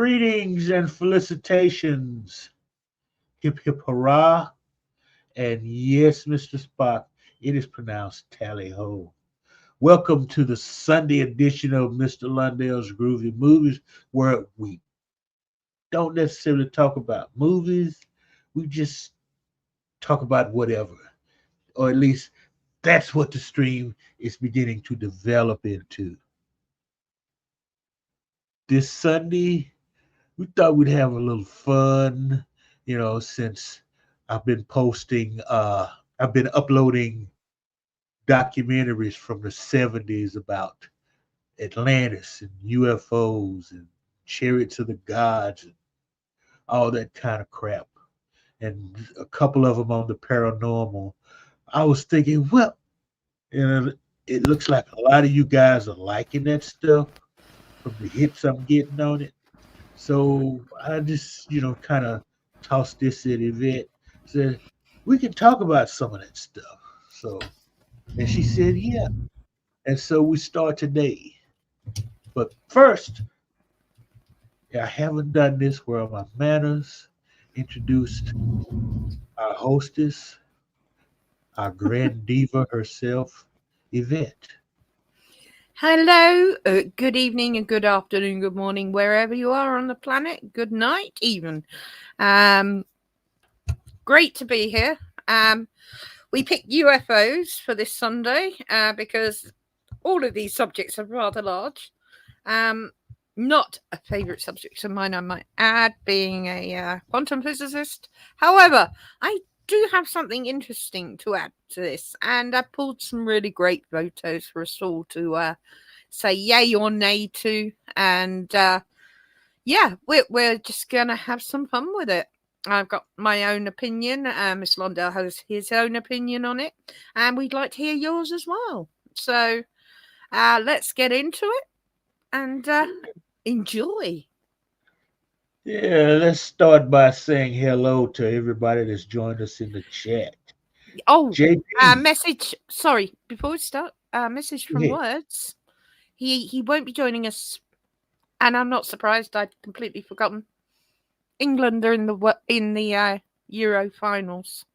Greetings and felicitations. Hip hip hurrah. And yes, Mr. Spock, it is pronounced tally ho. Welcome to the Sunday edition of Mr. Lundell's Groovy Movies, where we don't necessarily talk about movies. We just talk about whatever. Or at least that's what the stream is beginning to develop into. This Sunday, we thought we'd have a little fun, since I've been I've been uploading documentaries from the 70s about Atlantis and UFOs and chariots of the gods and all that kind of crap. And a couple of them on the paranormal. I was thinking, well, you know, it looks like a lot of you guys are liking that stuff from the hits I'm getting on it. So I just, kind of tossed this at Yvette, said, we can talk about some of that stuff. So, and she said, yeah. And so we start today. But first, I haven't done this where my manners introduced our hostess, our grand diva herself, Yvette. Hello, good evening and good afternoon, good morning, wherever you are on the planet. Good night, even. Great to be here. We picked UFOs for this Sunday because all of these subjects are rather large. Not a favourite subject of mine, I might add, being a quantum physicist. However, I do have something interesting to add to this, and I pulled some really great photos for us all to say yay or nay to, and we're just gonna have some fun with it. I've got my own opinion. Mr. Londell has his own opinion on it, and we'd like to hear yours as well. So let's get into it and enjoy. Yeah, let's start by saying hello to everybody that's joined us in the chat. Oh, JP. message. Sorry, before we start, message from Yeah. Words. He won't be joining us, and I'm not surprised. I'd completely forgotten. England are in the Euro finals.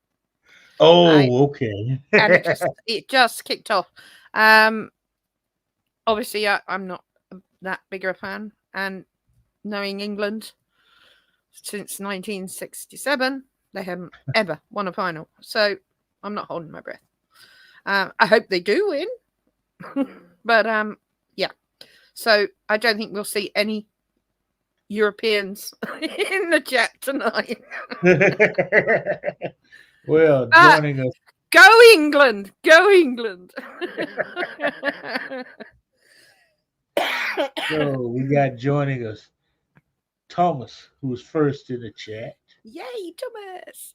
Oh, okay. And it just kicked off. Obviously, I'm not that bigger a fan, and knowing England since 1967, they haven't ever won a final. So I'm not holding my breath. I hope they do win, but yeah. So I don't think we'll see any Europeans in the chat tonight. Well, joining us. Go England! Go England! So we got joining us Thomas, who was first in the chat. Yay, Thomas!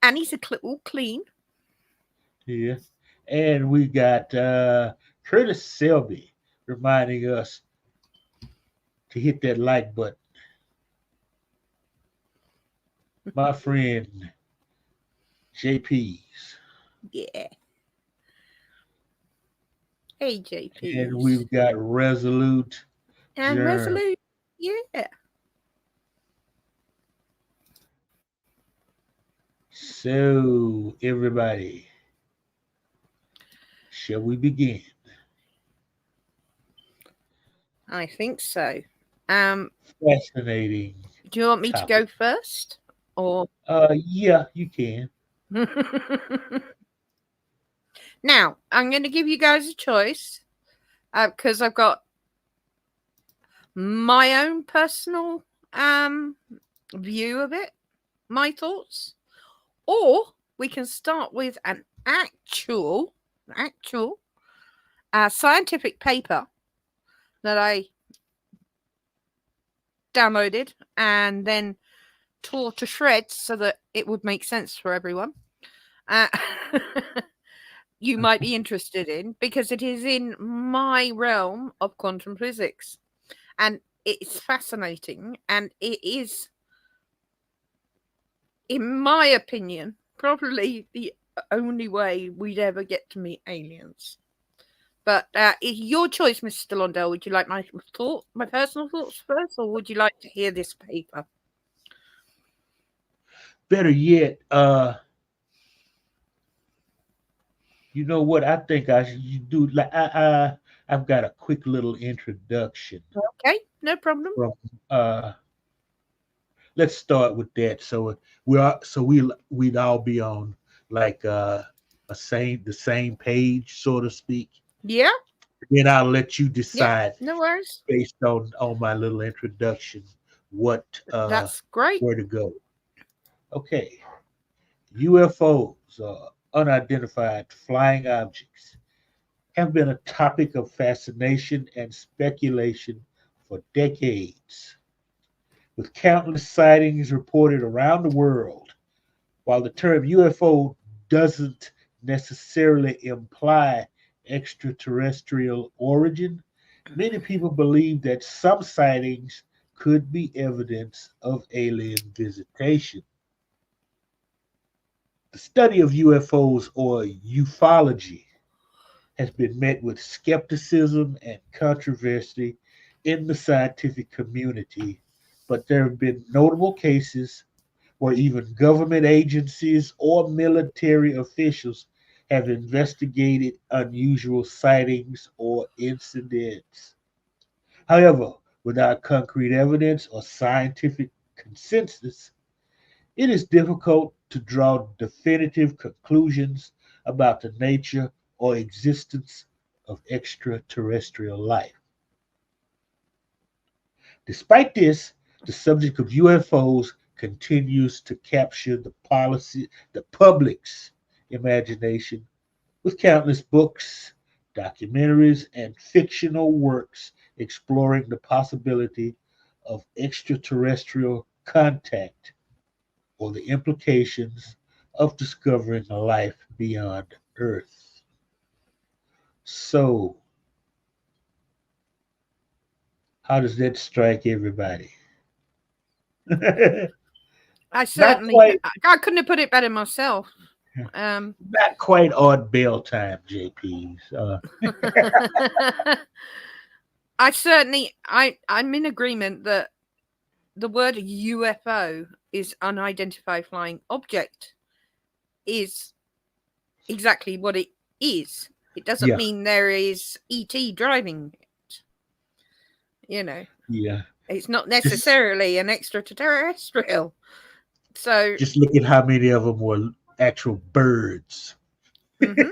And he's all clean. Yeah. And we got Curtis Selby reminding us to hit that like button. My friend JP's. Yeah. Hey, JP. And we've got Resolute. And Germ. Resolute. Yeah. So, everybody, shall we begin? I think so. Fascinating. Do you want me to go first? Or yeah, you can. Now, I'm going to give you guys a choice because I've got my own personal view of it, my thoughts, or we can start with an actual scientific paper that I downloaded and then tore to shreds so that it would make sense for everyone. You might be interested in, because it is in my realm of quantum physics, and it's fascinating, and it is, in my opinion, probably the only way we'd ever get to meet aliens. But it's your choice, Mr. Londell. Would you like my personal thoughts first, or would you like to hear this paper? Better yet, you know what? I think I should do. Like I've got a quick little introduction Okay, no problem. from. Uh, let's start with that. So we'd all be on like the same page, so to speak. Yeah, Then I'll let you yeah, decide no worries. based on my little introduction what That's great. where to go. Okay, UFOs, unidentified flying objects, have been a topic of fascination and speculation for decades, with countless sightings reported around the world. While the term UFO doesn't necessarily imply extraterrestrial origin, many people believe that some sightings could be evidence of alien visitation. The study of UFOs, or ufology, has been met with skepticism and controversy in the scientific community, but there have been notable cases where even government agencies or military officials have investigated unusual sightings or incidents. However, without concrete evidence or scientific consensus, it is difficult to draw definitive conclusions about the nature or existence of extraterrestrial life. Despite this, the subject of UFOs continues to capture the public's imagination with countless books, documentaries, and fictional works exploring the possibility of extraterrestrial contact or the implications of discovering a life beyond Earth. So, how does that strike everybody? I Not certainly, quite, I couldn't have put it better myself. Um, not quite on bail time, JP's. I certainly, I'm in agreement that the word UFO is unidentified flying object is exactly what it is. It doesn't Yeah, mean there is ET driving it. You know, yeah. it's not Just, necessarily an extraterrestrial. So, just look at how many of them were actual birds. mhm.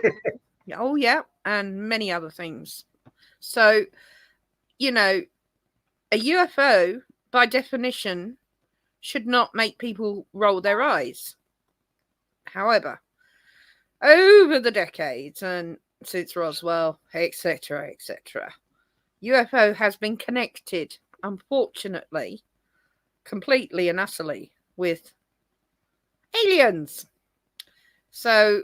Oh yeah, and many other things. So, you know, a UFO by definition should not make people roll their eyes. However, over the decades and since Roswell, etc., etc., UFO has been connected, unfortunately, completely and utterly with aliens. So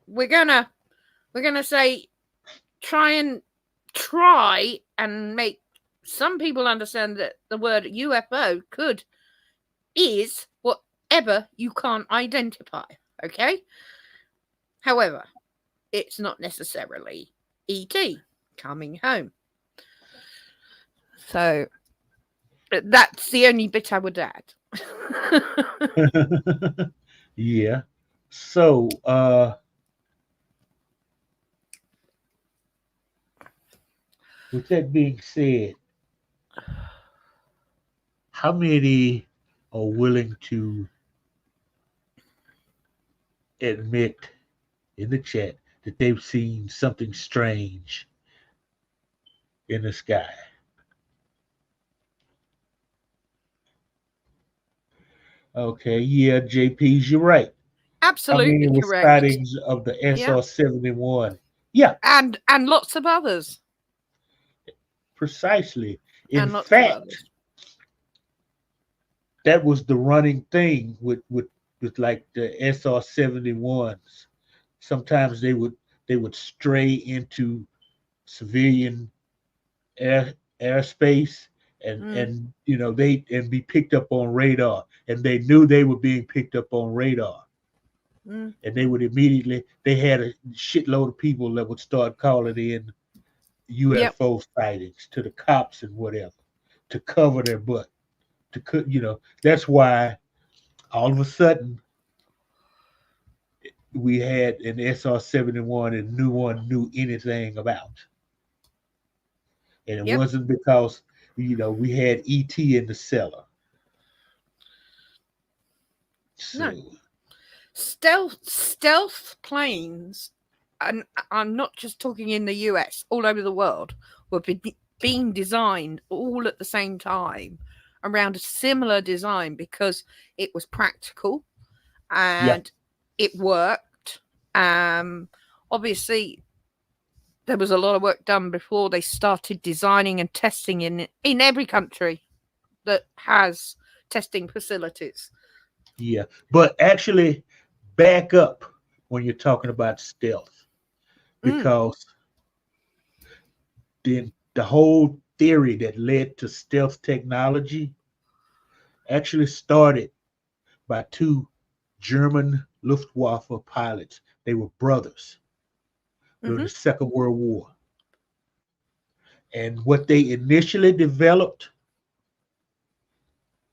we're gonna say try and make some people understand that the word UFO is whatever you can't identify. Okay. However, it's not necessarily ET coming home. So that's the only bit I would add. Yeah. So, with that being said, how many are willing to admit in the chat that they've seen something strange in the sky? Okay, yeah, JP's, you're right. How many Absolutely were correct. sightings of the Yeah. SR-71? Yeah, And lots of others. precisely. In And lots of fact, others. that was the running thing with like the SR-71s. Sometimes they would stray into civilian air airspace Mm. and they and be picked up on radar, and they knew they were being picked up on radar. and they would immediately, they had a shitload of people that would start calling in Yep. UFO sightings to the cops and whatever to cover their butt. That's why all of a sudden we had an SR-71 and no one knew anything about. And it Yep. wasn't because, we had ET in the cellar. No. So, Stealth planes, and I'm not just talking in the US, all over the world, were being designed all at the same time around a similar design because it was practical yeah, and it worked. Obviously, there was a lot of work done before they started designing and testing in every country that has testing facilities. yeah. But actually, back up when you're talking about stealth, because the whole theory that led to stealth technology actually started by two German Luftwaffe pilots. They were brothers during the Second World War. And what they initially developed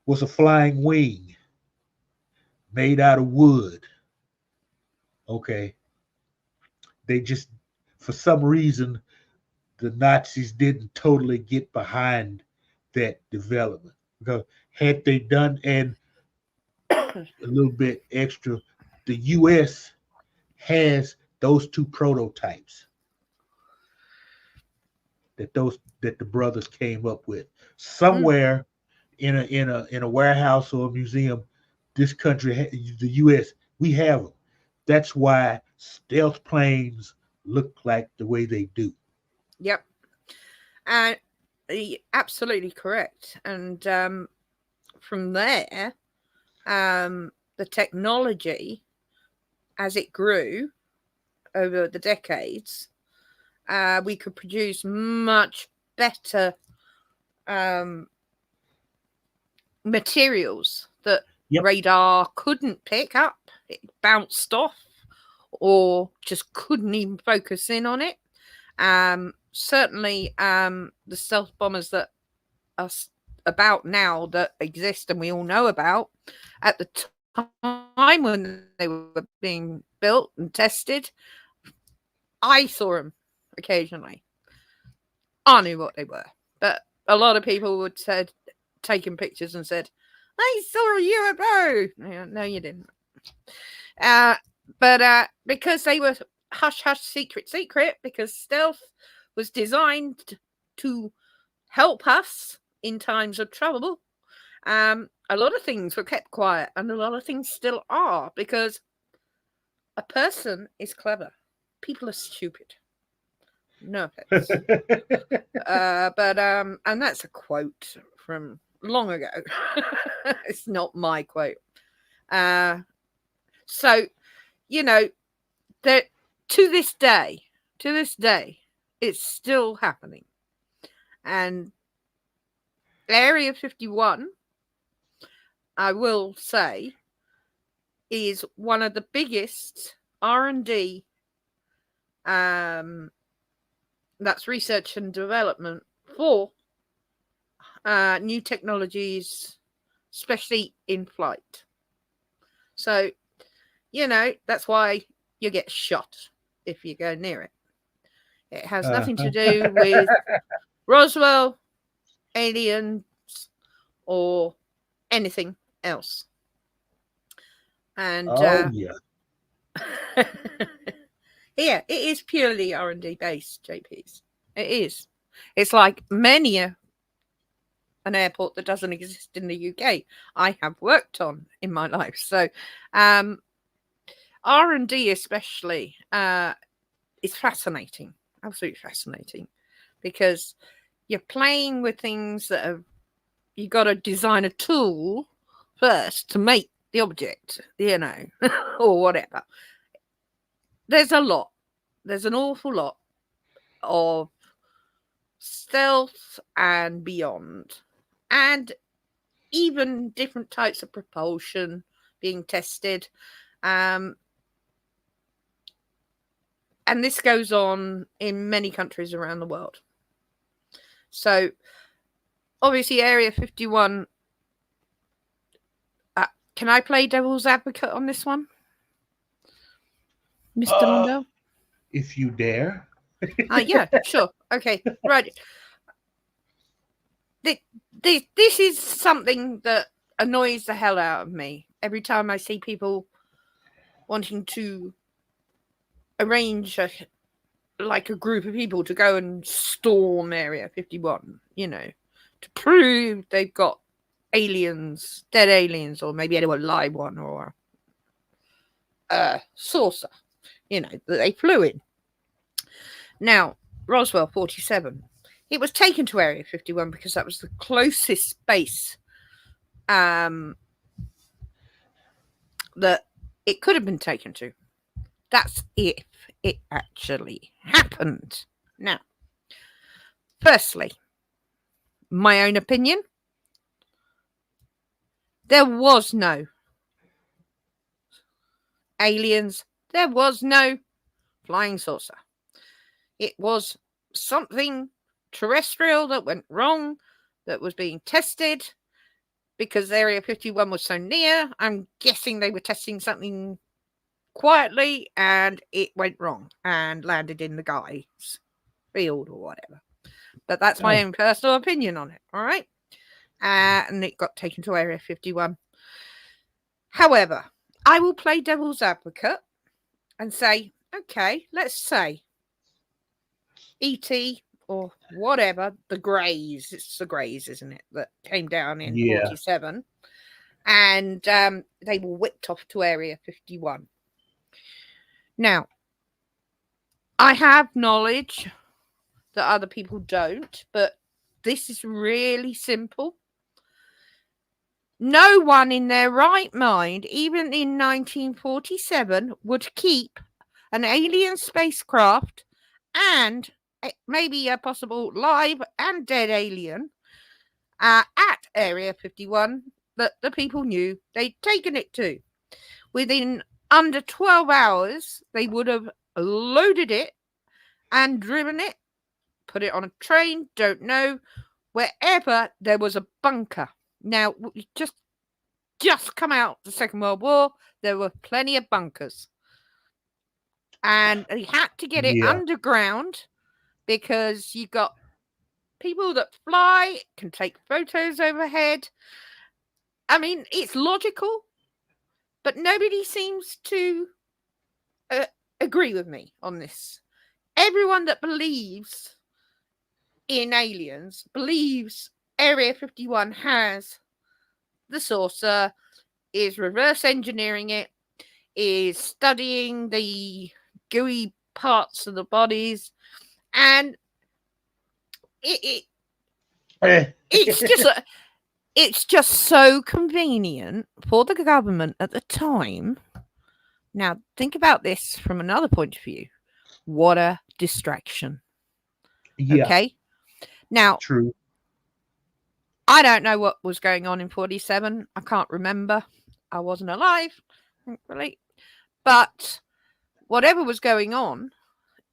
was a flying wing made out of wood. Okay. They just, for some reason, the Nazis didn't totally get behind that development. Because had they done, and a little bit extra, the US has those two prototypes that the brothers came up with somewhere in a warehouse or a museum. This country, the US, we have them. That's why stealth planes look like the way they do. Yep. And absolutely correct. And from there, the technology, as it grew over the decades, we could produce much better materials that radar couldn't pick up. It bounced off or just couldn't even focus in on it. Certainly, the stealth bombers that are about now that exist and we all know about, at the time when they were being built and tested, I saw them occasionally. I knew what they were, but a lot of people would said taking pictures and said, "I saw a UFO." No, you didn't. But because they were hush hush, secret, because stealth was designed to help us in times of trouble. A lot of things were kept quiet, and a lot of things still are, because a person is clever, people are stupid. No offense. And that's a quote from long ago. It's not my quote. So, that to this day, it's still happening. And Area 51, I will say, is one of the biggest R&D, that's research and development for new technologies, especially in flight. So, that's why you get shot if you go near it. It has nothing to do with Roswell, aliens, or anything else. And yeah. yeah, it is purely R&D based, JPs. It is. It's like many an airport that doesn't exist in the UK I have worked on in my life. So R&D especially is fascinating, absolutely fascinating, because you're playing with things that have, you got to design a tool first to make the object, or whatever. There's an awful lot of stealth and beyond, and even different types of propulsion being tested. and this goes on in many countries around the world. So, obviously, Area 51. Can I play devil's advocate on this one, Mr. Lundell? If you dare. Yeah, sure. Okay, right. This is something that annoys the hell out of me every time I see people wanting to arrange a group of people to go and storm Area 51, to prove they've got aliens, dead aliens, or maybe anyone live one, or a saucer, that they flew in. Now, Roswell 47, it was taken to Area 51 because that was the closest base that it could have been taken to. That's if it actually happened. Now, firstly, my own opinion, there was no aliens. There was no flying saucer. It was something terrestrial that went wrong, that was being tested because Area 51 was so near. I'm guessing they were testing something quietly and it went wrong and landed in the guy's field or whatever. But that's my own personal opinion on it. All right. And it got taken to Area 51. However, I will play devil's advocate and say, okay, let's say E.T. or whatever, the Greys, it's the Greys, isn't it, that came down in 47, and they were whipped off to Area 51. Now, I have knowledge that other people don't, but this is really simple. No one in their right mind, even in 1947, would keep an alien spacecraft and maybe a possible live and dead alien at Area 51 that the people knew they'd taken it to. Within under 12 hours, they would have loaded it and driven it, put it on a train, don't know, wherever there was a bunker. Now, just come out the Second World War, there were plenty of bunkers. And they had to get it underground because you got people that fly, can take photos overhead. I mean, it's logical, but nobody seems to agree with me on this. Everyone that believes in aliens believes Area 51 has the saucer, is reverse engineering it, is studying the gooey parts of the bodies, and it's just so convenient for the government at the time. Now, think about this from another point of view. What a distraction. Yeah. Okay? Now, true. I don't know what was going on in 47. I can't remember. I wasn't alive, thankfully. But whatever was going on,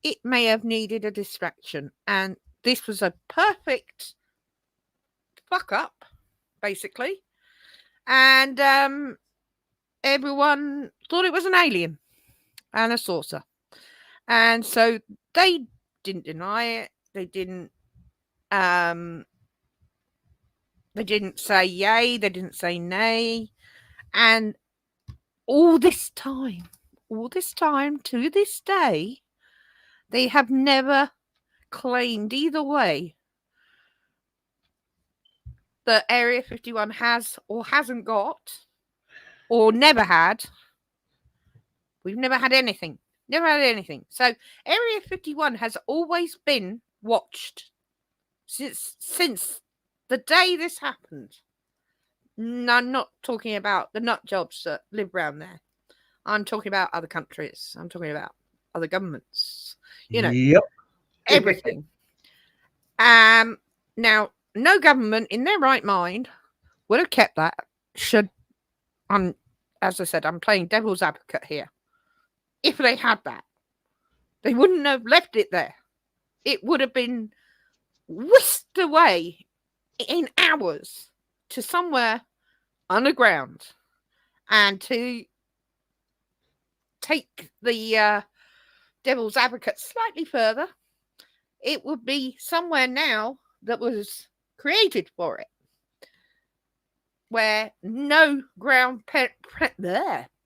it may have needed a distraction. And this was a perfect fuck up, basically. And everyone thought it was an alien and a saucer. And so they didn't deny it. They didn't say yay. They didn't say nay. And all this time to this day, they have never claimed either way that Area 51 has or hasn't got or never had. We've never had anything. Never had anything. So Area 51 has always been watched since the day this happened. No, I'm not talking about the nut jobs that live around there. I'm talking about other countries. I'm talking about other governments. Everything. Now, no government in their right mind would have kept that. As I said, I'm playing devil's advocate here. If they had that, They wouldn't have left it there. It would have been whisked away in hours to somewhere underground. And to take the devil's advocate slightly further, it would be somewhere now that was created for it, where no ground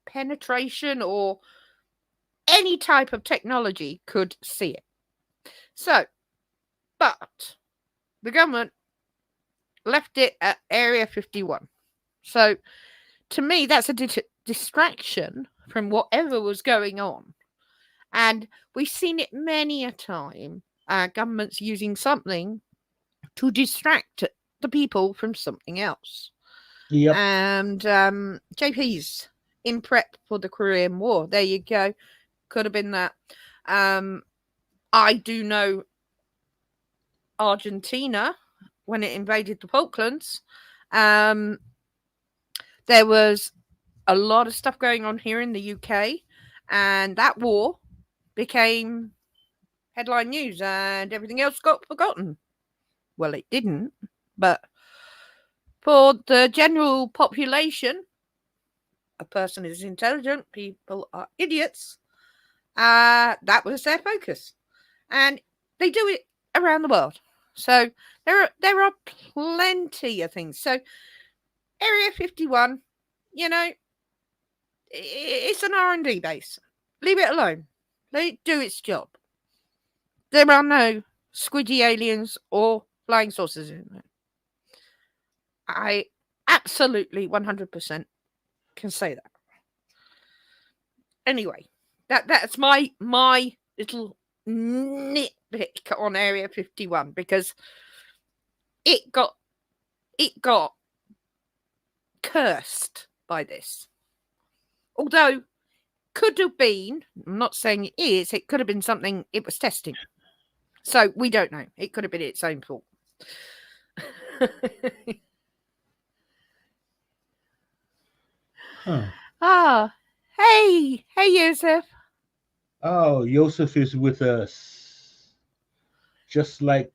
penetration or any type of technology could see it. So, but the government left it at Area 51. So, to me, that's a distraction from whatever was going on. And we've seen it many a time, governments using something to distract the people from something else. Yep. And JP's in prep for the Korean War. There you go. Could have been that. I do know Argentina, when it invaded the Falklands, there was a lot of stuff going on here in the UK, and that war became headline news and everything else got forgotten. Well, it didn't, but for the general population, a person is intelligent, people are idiots. That was their focus, and they do it around the world. So there are plenty of things. So Area 51, it's an R&D base. Leave it alone. Let it do its job. There are no squidgy aliens or flying saucers in there. I absolutely 100% can say that. Anyway, that's my little nitpick on Area 51, because it got cursed by this. Although could have been, I'm not saying it is, it could have been something it was testing. So we don't know. It could have been its own fault. Hey Yusuf. Oh, Yosef is with us. Just like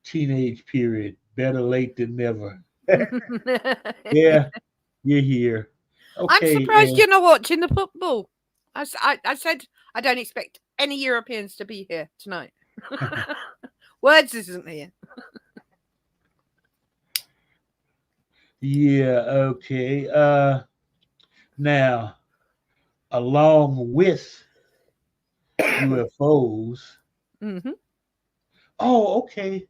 teenage period. Better late than never. Yeah, you're here. Okay. I'm surprised you're not watching the football. I said I don't expect any Europeans to be here tonight. Words isn't here. Yeah, okay. Now, along with UFOs. Mm-hmm. Oh, okay.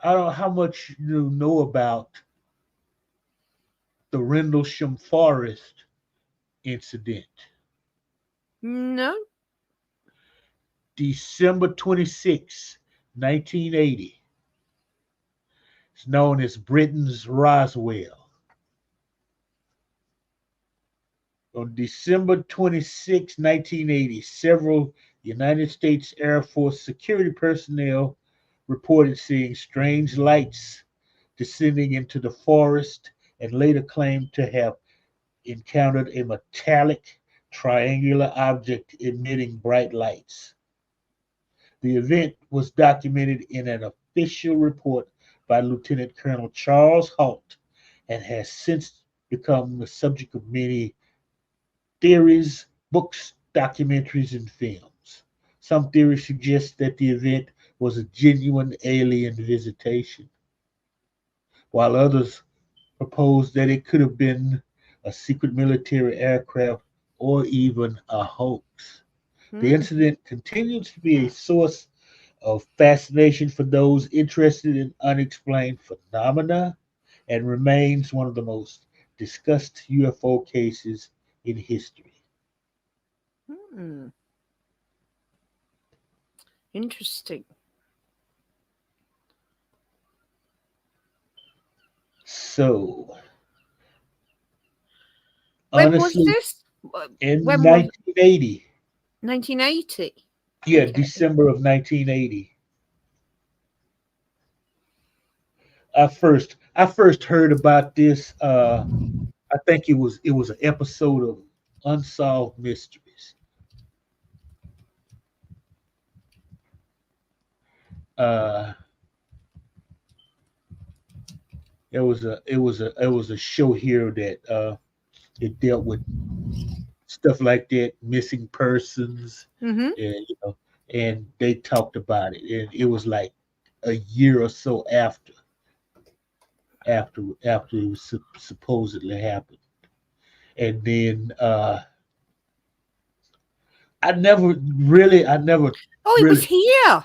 I don't know how much you know about the Rendlesham Forest incident. No. December 26, 1980. It's known as Britain's Roswell. On December 26, 1980, several United States Air Force security personnel reported seeing strange lights descending into the forest, and later claimed to have encountered a metallic triangular object emitting bright lights. The event was documented in an official report by Lieutenant Colonel Charles Halt and has since become the subject of many theories, books, documentaries, and films. Some theories suggest that the event was a genuine alien visitation, while others propose that it could have been a secret military aircraft or even a hoax. The incident continues to be a source of fascination for those interested in unexplained phenomena and remains one of the most discussed UFO cases in history. Interesting. So, when honestly, was this? in When 1980. 1980. Yeah, Okay. December of 1980. I first heard about this. I think it was an episode of Unsolved Mysteries. uh, it was a show here that it dealt with stuff like that, missing persons, Mm-hmm. and and they talked about it, and it was like a year or so after it was supposedly happened, and then I never Oh, it was really, here.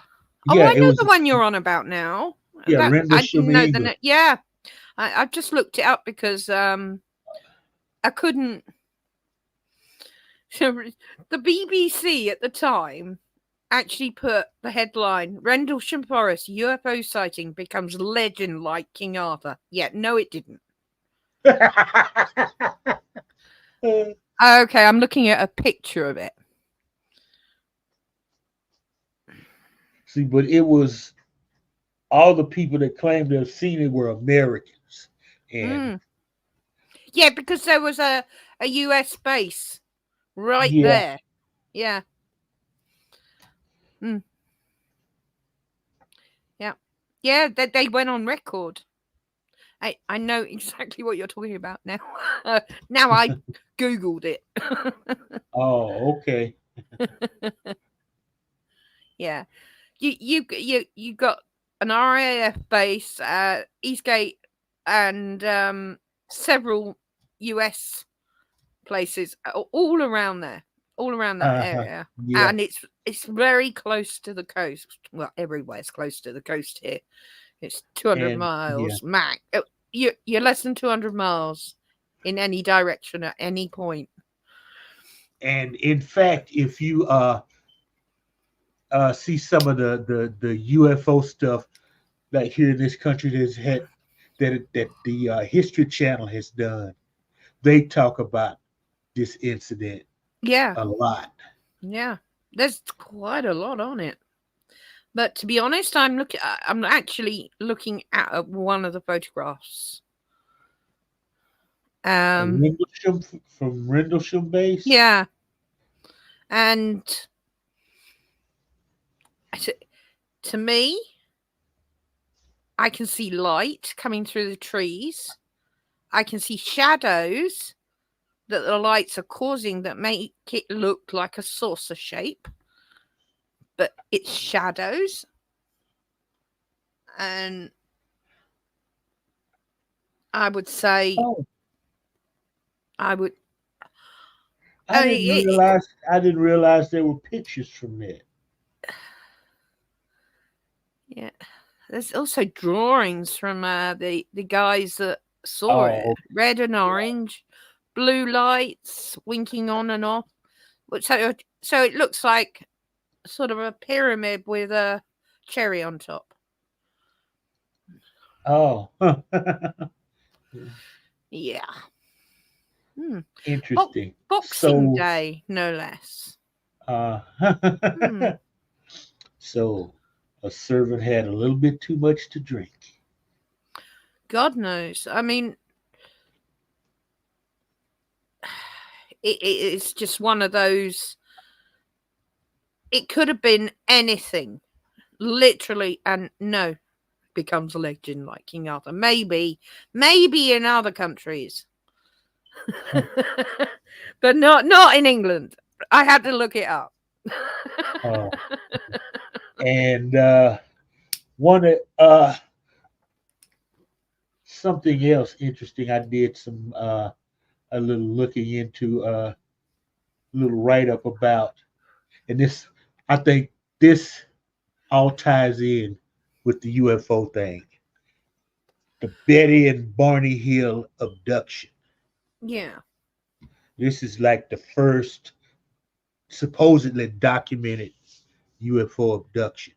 Oh, yeah, I it know was, the one you're on about now. yeah, That I Rendlesham, didn't know the England. name. Yeah, I've just looked it up because I couldn't. The BBC at the time actually put the headline Rendlesham Forest UFO sighting becomes legend like King Arthur. Yeah, no, it didn't. Okay, I'm looking at a picture of it. See, but it was all the people that claimed to have seen it were Americans, and Yeah, because there was a US base right yeah, there. Yeah. Mm. Yeah. Yeah, they went on record. I know exactly what you're talking about now. Now I Googled it. oh, okay, Yeah. You got an RAF base, Eastgate, and several US places all around there, all around that uh-huh. area, Yeah, and it's very close to the coast. Well, everywhere's close to the coast here. It's 200 and yeah, miles max. You're less than 200 miles in any direction at any point. and in fact, if you see some of the UFO stuff like here in this country that's had that the History Channel has done, they talk about this incident Yeah, a lot. yeah. There's quite a lot on it. But to be honest, I'm actually looking at one of the photographs. Um, Rendlesham, from Rendlesham base. yeah, and to, to me, I can see light coming through the trees. I can see shadows that the lights are causing that make it look like a saucer shape, but it's shadows. And I would say, Oh, I would, I didn't realize. I didn't realize there were pictures from that. yeah. There's also drawings from the guys that saw it. Oh, Red and orange, blue lights winking on and off. So it looks like sort of a pyramid with a cherry on top. oh, Yeah. Hmm. interesting. Boxing So, Day, no less. uh, Hmm. so a servant had a little bit too much to drink. God knows. I mean, it's just one of those. It could have been anything, literally, and no, becomes a legend like King Arthur. Maybe in other countries, but not in England. I had to look it up. Oh, and one something else interesting. I did some a little looking into a little write up about, and this I think this all ties in with the UFO thing. The Betty and Barney Hill abduction. Yeah. This is like the first supposedly documented UFO abduction.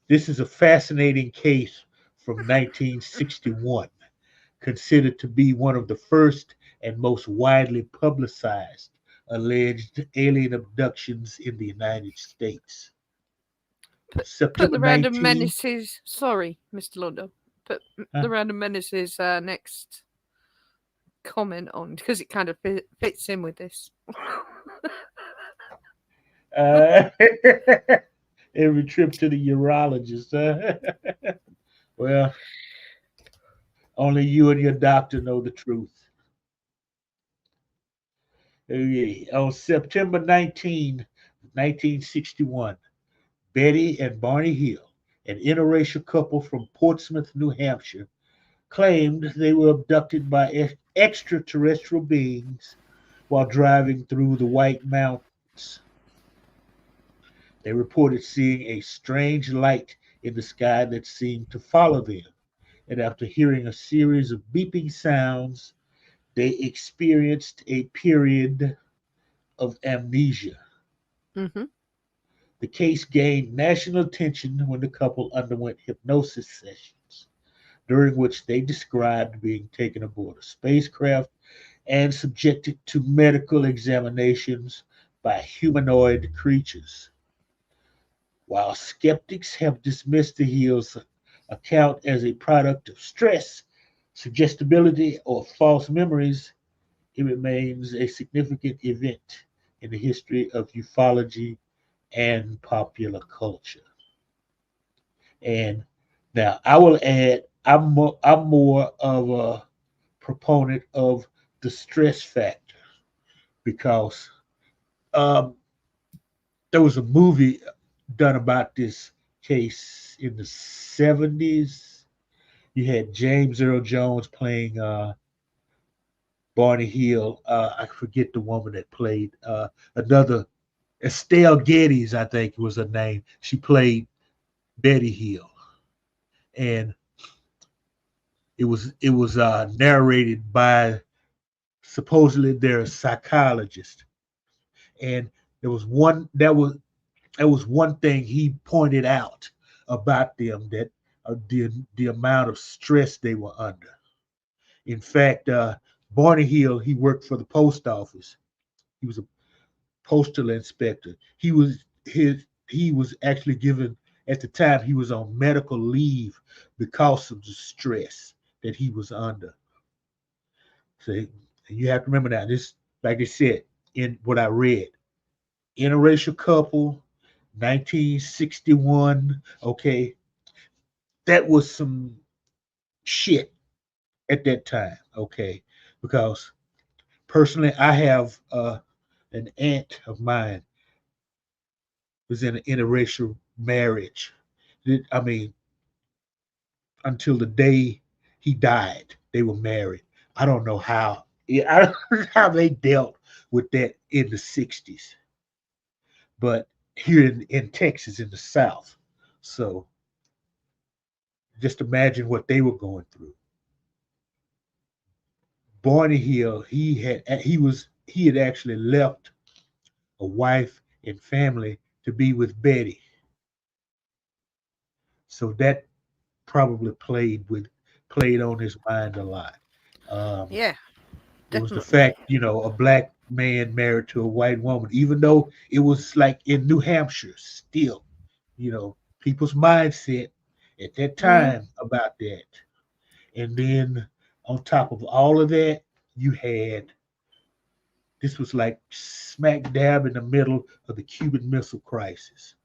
This is a fascinating case from 1961, considered to be one of the first and most widely publicized alleged alien abductions in the United States. Put September the Random 19th. Menaces. Sorry, Mr. Londo. Put Huh? the Random Menaces next comment on because it kind of fits in with this. Uh, Every trip to the urologist. Huh? Well, only you and your doctor know the truth. Okay. On September 19, 1961, Betty and Barney Hill, an interracial couple from Portsmouth, New Hampshire, claimed they were abducted by extraterrestrial beings while driving through the White Mountains. They reported seeing a strange light in the sky that seemed to follow them, and after hearing a series of beeping sounds, they experienced a period of amnesia. Mm-hmm. The case gained national attention when the couple underwent hypnosis sessions, during which they described being taken aboard a spacecraft and subjected to medical examinations by humanoid creatures. While skeptics have dismissed the Hills' account as a product of stress, suggestibility, or false memories, it remains a significant event in the history of ufology and popular culture. And now I will add, I'm more of a proponent of the stress factor because um, there was a movie done about this case in the 70s. You had James Earl Jones playing Barney Hill. I forget the woman that played another Estelle Geddes, I think was her name. She played Betty Hill, and it was narrated by supposedly their psychologist, and there was one that was one thing he pointed out about them that the amount of stress they were under. In fact, Barney Hill, he worked for the post office. He was a postal inspector. He was actually given at the time he was on medical leave because of the stress that he was under. See, and you have to remember now. This, like I said, in what I read, interracial couple, 1961. Okay, that was some shit at that time. Okay, because personally, I have an aunt of mine was in an interracial marriage. I mean, until the day he died, they were married. I don't know how. Yeah, I don't know how they dealt with that in the '60s, but here in Texas, in the South. So just imagine what they were going through. Barney Hill, he had actually left a wife and family to be with Betty. So that probably played on his mind a lot. Um, Yeah, it was the definitely. fact, a black man married to a white woman, even though it was like in New Hampshire, still, people's mindset at that Mm, time about that. And then on top of all of that, you had this was like smack dab in the middle of the Cuban Missile Crisis.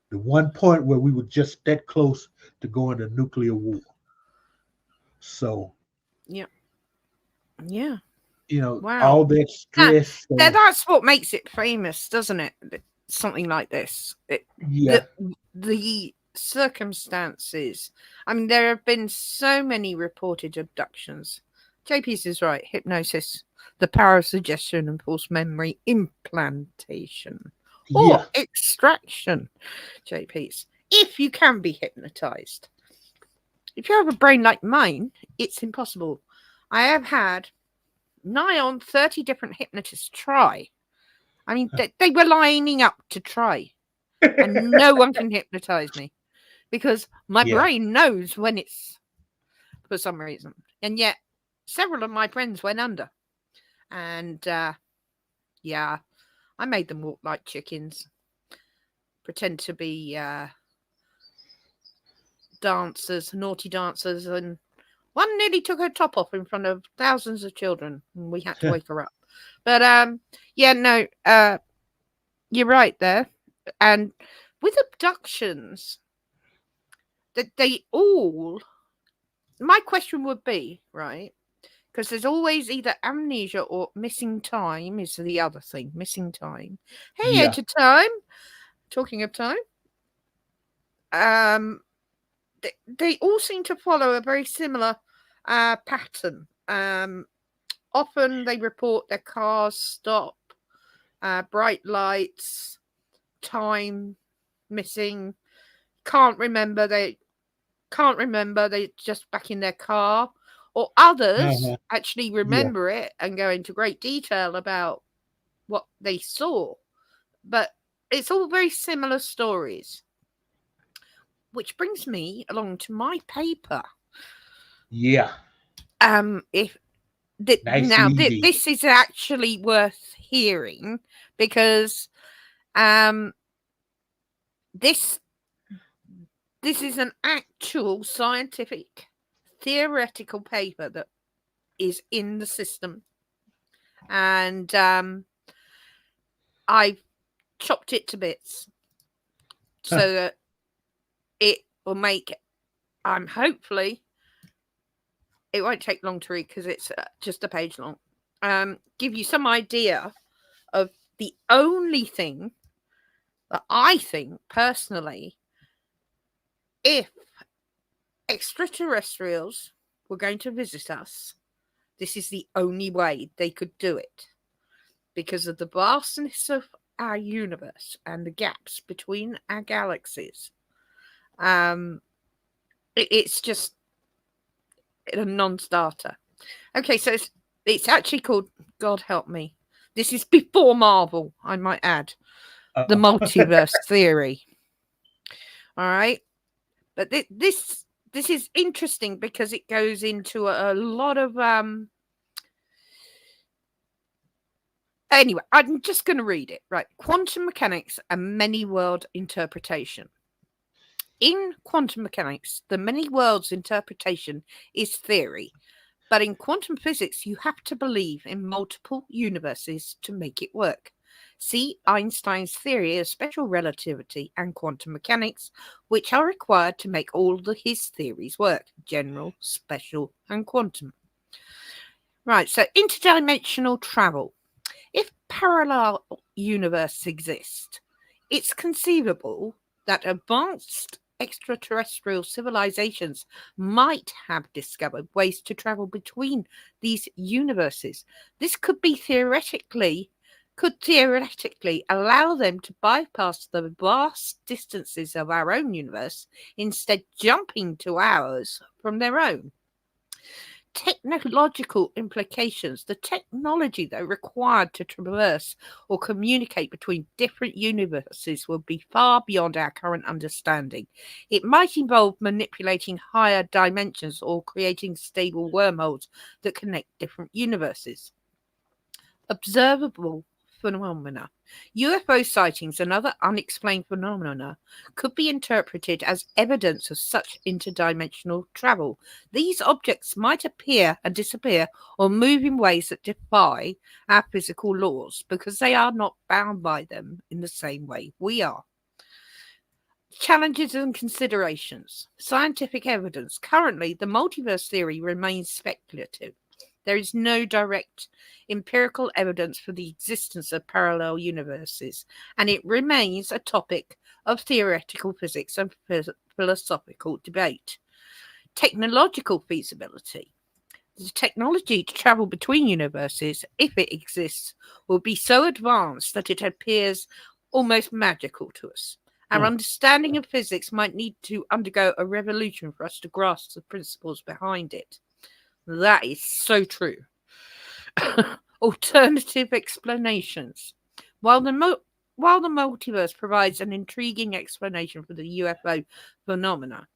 The one point where we were just that close to going to nuclear war. So, yeah, yeah. Wow. all that That, stress. So, that's what makes it famous, doesn't it? Something like this. yeah, The circumstances. I mean, there have been so many reported abductions. JP's is right. Hypnosis, the power of suggestion and false memory implantation or yeah, extraction. JP's. If you can be hypnotized. If you have a brain like mine, it's impossible. I have had nigh on 30 different hypnotists try. I mean, they were lining up to try, and no one can hypnotize me because my yeah, brain knows when it's for some reason. And yet, several of my friends went under. And yeah, I made them walk like chickens, pretend to be dancers, naughty dancers, and one nearly took her top off in front of thousands of children, and we had to wake her up. But yeah, no, you're right there. And with abductions, that they all. My question would be, right? Because there's always either amnesia or missing time is the other thing. Missing time. Hey, Yeah. Edge of Time. Talking of time. They all seem to follow a very similar pattern. Often they report their cars stop, bright lights, time missing, can't remember. They just back in their car, or others Uh-huh. actually Yeah. remember it and go into great detail about what they saw. But it's all very similar stories. Which brings me along to my paper. Yeah. If Nice lead in. this is actually worth hearing because um this this is an actual scientific theoretical paper that is in the system, and I've chopped it to bits so that it will make. Hopefully it won't take long to read because it's just a page long. Give you some idea of the only thing that I think personally, if extraterrestrials were going to visit us, this is the only way they could do it because of the vastness of our universe and the gaps between our galaxies. It's just a non-starter. Okay, so it's actually called, God help me, this is before Marvel, I might add, the multiverse theory. All right, but this is interesting because it goes into a lot of anyway, I'm just going to read it. Right, quantum mechanics and many world interpretation. In quantum mechanics, the many worlds interpretation is theory, but in quantum physics, you have to believe in multiple universes to make it work. See Einstein's theory of special relativity and quantum mechanics, which are required to make all his theories work: general, special, and quantum. Right, so interdimensional travel. If parallel universes exist, it's conceivable that advanced extraterrestrial civilizations might have discovered ways to travel between these universes. This could theoretically allow them to bypass the vast distances of our own universe, instead jumping to ours from their own. Technological implications. The technology that required to traverse or communicate between different universes will be far beyond our current understanding. It might involve manipulating higher dimensions or creating stable wormholes that connect different universes. Observable phenomena. UFO sightings and other unexplained phenomena could be interpreted as evidence of such interdimensional travel. These objects might appear and disappear or move in ways that defy our physical laws because they are not bound by them in the same way we are. Challenges and considerations. Scientific evidence. Currently, the multiverse theory remains speculative. There is no direct empirical evidence for the existence of parallel universes, and it remains a topic of theoretical physics and philosophical debate. Technological feasibility. The technology to travel between universes, if it exists, will be so advanced that it appears almost magical to us. Our understanding of physics might need to undergo a revolution for us to grasp the principles behind it. That is so true. Alternative explanations. While the multiverse provides an intriguing explanation for the UFO phenomena,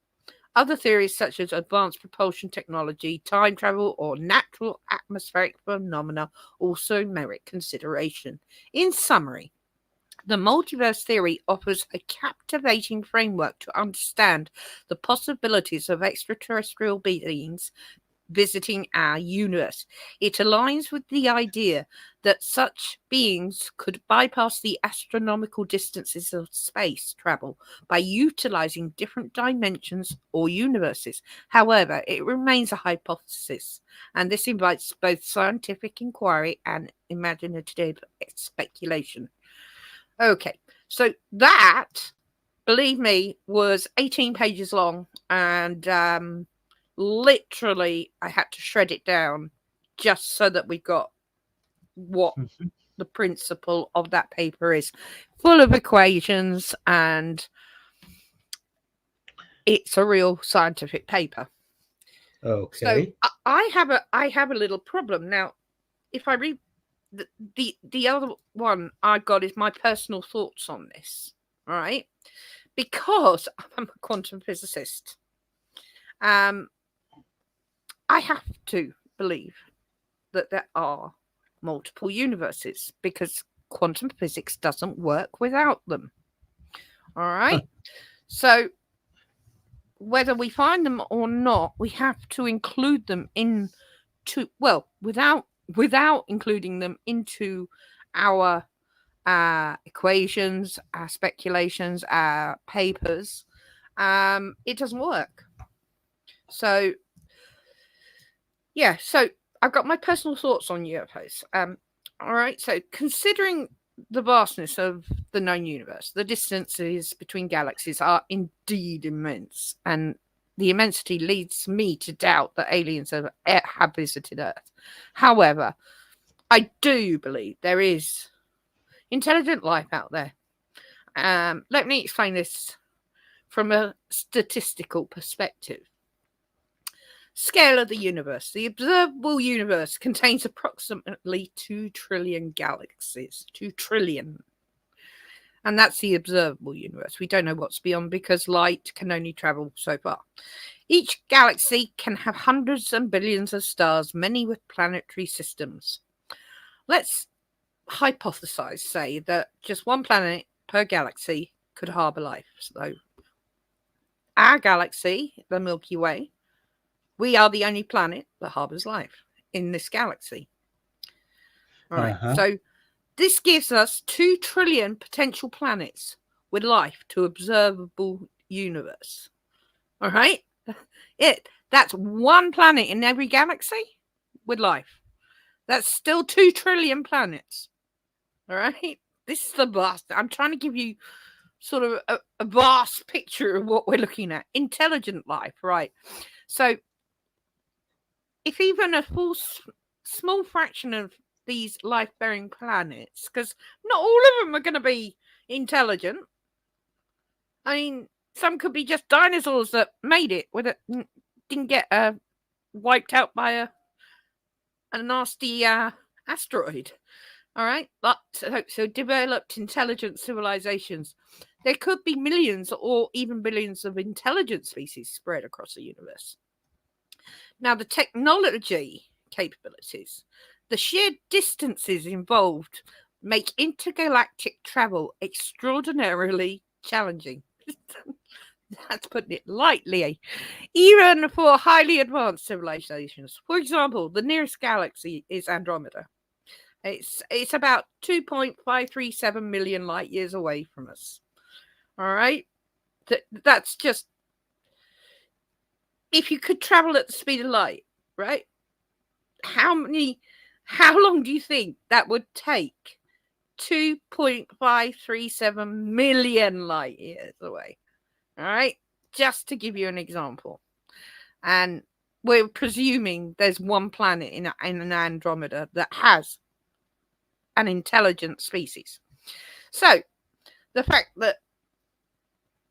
other theories such as advanced propulsion technology, time travel, or natural atmospheric phenomena also merit consideration. In summary, the multiverse theory offers a captivating framework to understand the possibilities of extraterrestrial beings visiting our universe. It aligns with the idea that such beings could bypass the astronomical distances of space travel by utilizing different dimensions or universes. However, it remains a hypothesis, and this invites both scientific inquiry and imaginative speculation. Okay, so that, believe me, was 18 pages long, and literally I had to shred it down just so that we got what the principle of that paper is. Full of equations, and it's a real scientific paper. Okay. So I have a little problem now. If I read the other one I've got is my personal thoughts on this, all right? Because I'm a quantum physicist, I have to believe that there are multiple universes because quantum physics doesn't work without them. All right. So whether we find them or not, we have to include them into, well, without including them into our equations, our speculations, our papers, it doesn't work. So yeah, so I've got my personal thoughts on UFOs. All right, so considering the vastness of the known universe, the distances between galaxies are indeed immense, and the immensity leads me to doubt that aliens have visited Earth. However, I do believe there is intelligent life out there. Let me explain this from a statistical perspective. Scale of the universe. The observable universe contains approximately 2 trillion galaxies. 2 trillion. And that's the observable universe. We don't know what's beyond because light can only travel so far. Each galaxy can have hundreds and billions of stars, many with planetary systems. Let's hypothesize, say, that just one planet per galaxy could harbor life. So our galaxy, the Milky Way, we are the only planet that harbors life in this galaxy. All right. So this gives us 2 trillion potential planets with life to observable universe. All right. That's one planet in every galaxy with life. That's still 2 trillion planets. All right. This is the vast. I'm trying to give you sort of a vast picture of what we're looking at. Intelligent life, right? So if even a small fraction of these life-bearing planets, because not all of them are going to be intelligent. I mean, some could be just dinosaurs that made it with it, didn't get wiped out by a nasty asteroid. All right, but so developed intelligent civilizations. There could be millions or even billions of intelligent species spread across the universe. Now, the technology capabilities, the sheer distances involved make intergalactic travel extraordinarily challenging. That's putting it lightly. Even for highly advanced civilizations. For example, the nearest galaxy is Andromeda. It's about 2.537 million light years away from us. All right? That's just... If you could travel at the speed of light, right? How long do you think that would take? 2.537 million light years away. All right? Just to give you an example. And we're presuming there's one planet in an Andromeda that has an intelligent species. So, the fact that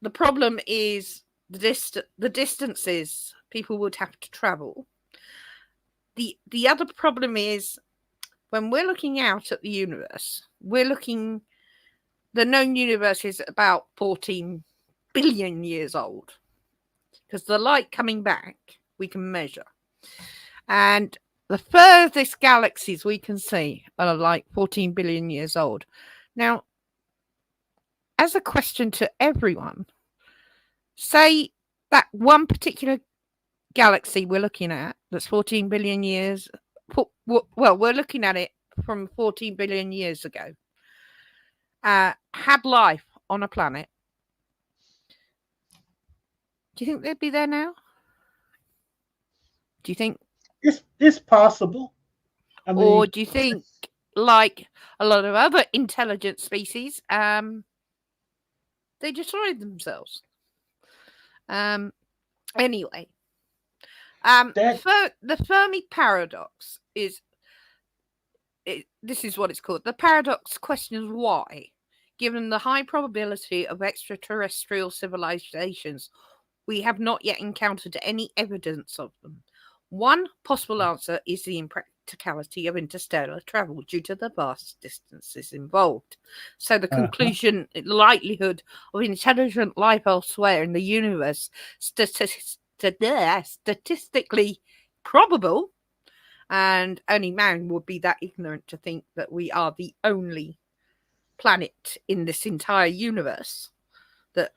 the problem is the distances people would have to travel. The other problem is when we're looking out at the universe, the known universe is about 14 billion years old because the light coming back we can measure. And the furthest galaxies we can see are like 14 billion years old. Now, as a question to everyone, say that one particular galaxy we're looking at, that's 14 billion years. Well, we're looking at it from 14 billion years ago. Had life on a planet. Do you think they'd be there now? Do you think? It's possible. I Or mean, do you think, like a lot of other intelligent species, they destroyed themselves? Anyway, that the Fermi paradox is. This is what it's called. The paradox questions why, given the high probability of extraterrestrial civilizations, we have not yet encountered any evidence of them. One possible answer is the impracticality of interstellar travel due to the vast distances involved. So the conclusion, likelihood of intelligent life elsewhere in the universe, statistically probable, and only man would be that ignorant to think that we are the only planet in this entire universe that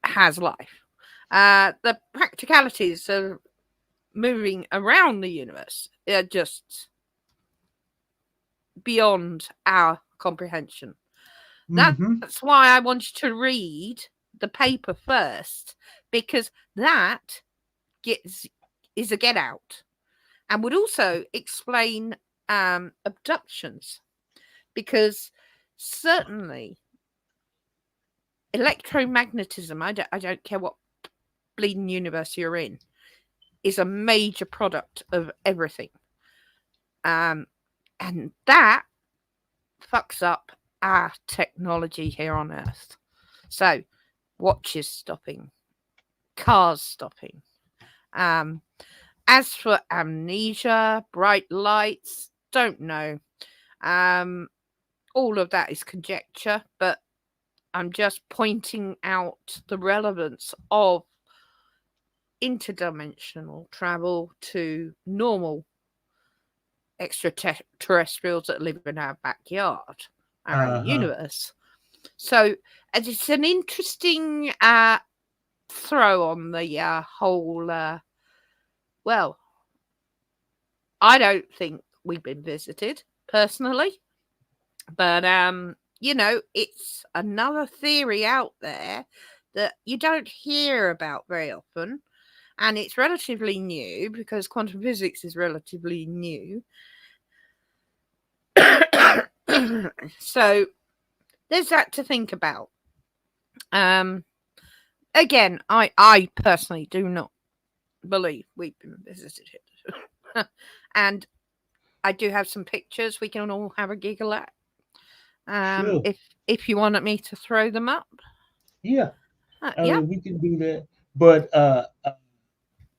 has life. The practicalities of moving around the universe are just beyond our comprehension. That's why I wanted to read the paper first, because that is a get out, and would also explain abductions, because certainly electromagnetism, I don't care what bleeding universe you're in, is a major product of everything. And that fucks up our technology here on Earth. So, watches stopping, cars stopping. As for amnesia, bright lights, don't know. All of that is conjecture, but I'm just pointing out the relevance of interdimensional travel to normal extraterrestrials that live in our backyard, our own universe. So it's an interesting throw on the whole. Well, I don't think we've been visited personally, but it's another theory out there that you don't hear about very often, and it's relatively new because quantum physics is relatively new. So there's that to think about. Again, I personally do not believe we've been visited, and I do have some pictures we can all have a giggle at. Sure. If you wanted me to throw them up, Yeah, I yeah, mean, we can do that. But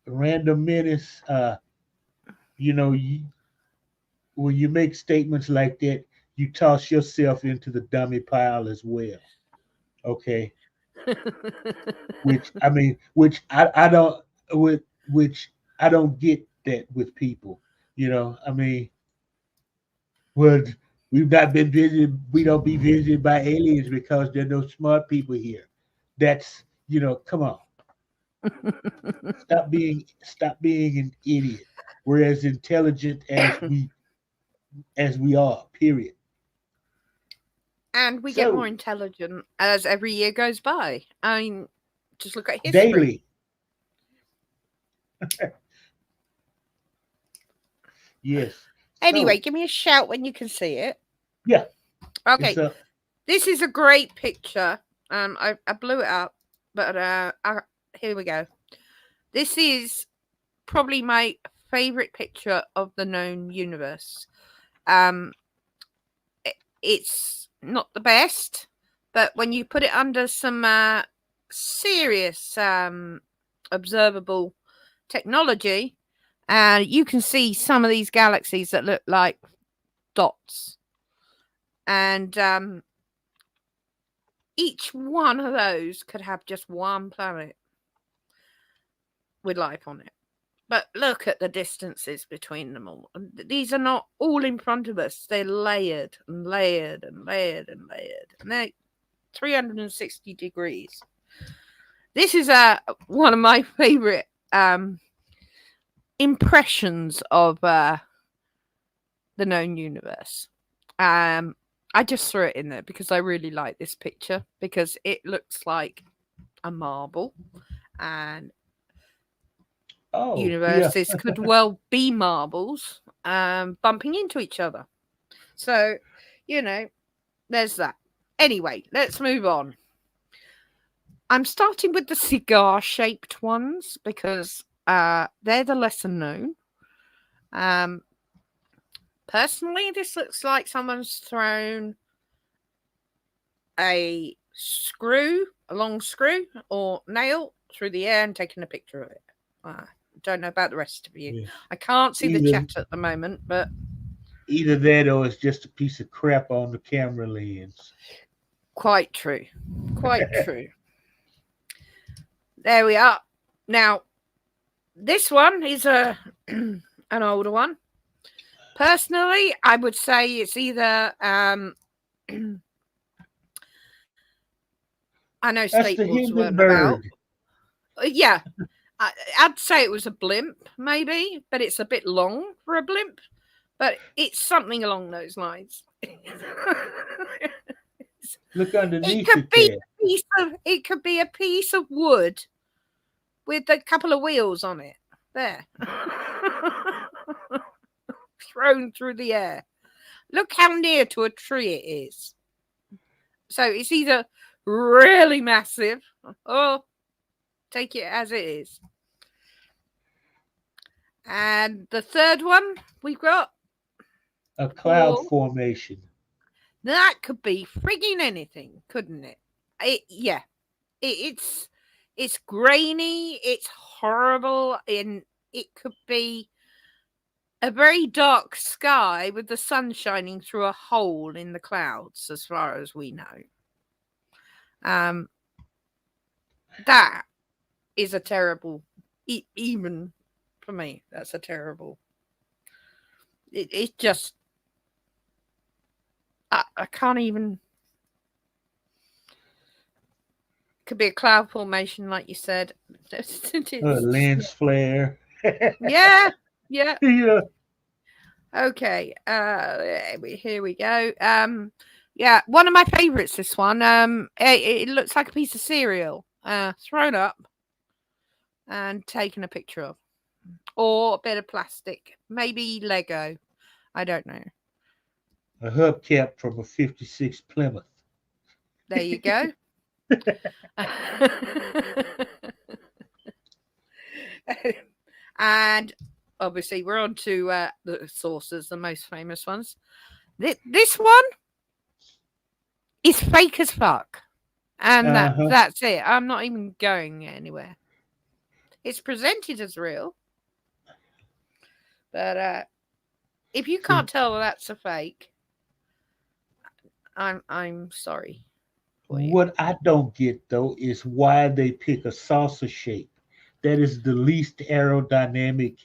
Random Menace, when you make statements like that, you toss yourself into the dummy pile as well. Okay, which I don't which I don't get that with people. I mean, well, we've not been visited. We don't be visited by aliens because there are no smart people here. That's come on, stop being an idiot. We're as intelligent as we are. Period. and we get more So intelligent as every year goes by. I mean, just look at history. daily, yes. Anyway, So give me a shout when you can see it. yeah, Okay, it's a this is a great picture. I blew it up, but here we go. This is probably my favorite picture of the known universe. It's not the best, but when you put it under some serious observable technology, you can see some of these galaxies that look like dots, and each one of those could have just one planet with life on it. But look at the distances between them all. These are not all in front of us. They're layered and layered and layered and layered. And they're 360 degrees. This is one of my favorite impressions of the known universe. I just threw it in there because I really like this picture because it looks like a marble, and Oh, yeah. universes could well be marbles bumping into each other. So, there's that. Anyway, let's move on. I'm starting with the cigar-shaped ones because they're the lesser known. Personally, this looks like someone's thrown a long screw or nail through the air and taken a picture of it. Don't know about the rest of you. Yeah. I can't see the Either chat at the moment, but either that or it's just a piece of crap on the camera lens. quite true. Quite true. There we are. Now, this one is an older one. Personally, I would say it's either I know That's the Staples weren't about. Hindenburg. Yeah, I'd say it was a blimp, maybe, but it's a bit long for a blimp. But it's something along those lines. Look underneath it could be there. it could be a piece of wood with a couple of wheels on it. There. Thrown through the air. Look how near to a tree it is. So it's either really massive or take it as it is. And the third one we've got A cloud formation. That could be frigging anything, couldn't it? It's grainy, it's horrible, and it could be a very dark sky with the sun shining through a hole in the clouds, as far as we know. That is a terrible, even for me, that's a terrible. It just, I can't even. Could be a cloud formation, like you said. Lens flare. Yeah. Yeah. Okay. Here we go. Yeah, one of my favorites. This one. It looks like a piece of cereal, thrown up and taken a picture of, or a bit of plastic, maybe Lego. I don't know. A hubcap from a '56 Plymouth. There you go. And obviously we're on to the sources, the most famous ones. This one is fake as fuck, and that's it. I'm not even going anywhere. It's presented as real, but if you can't tell that's a fake, I'm sorry. What I don't get though is why they pick a saucer shape. That is the least aerodynamic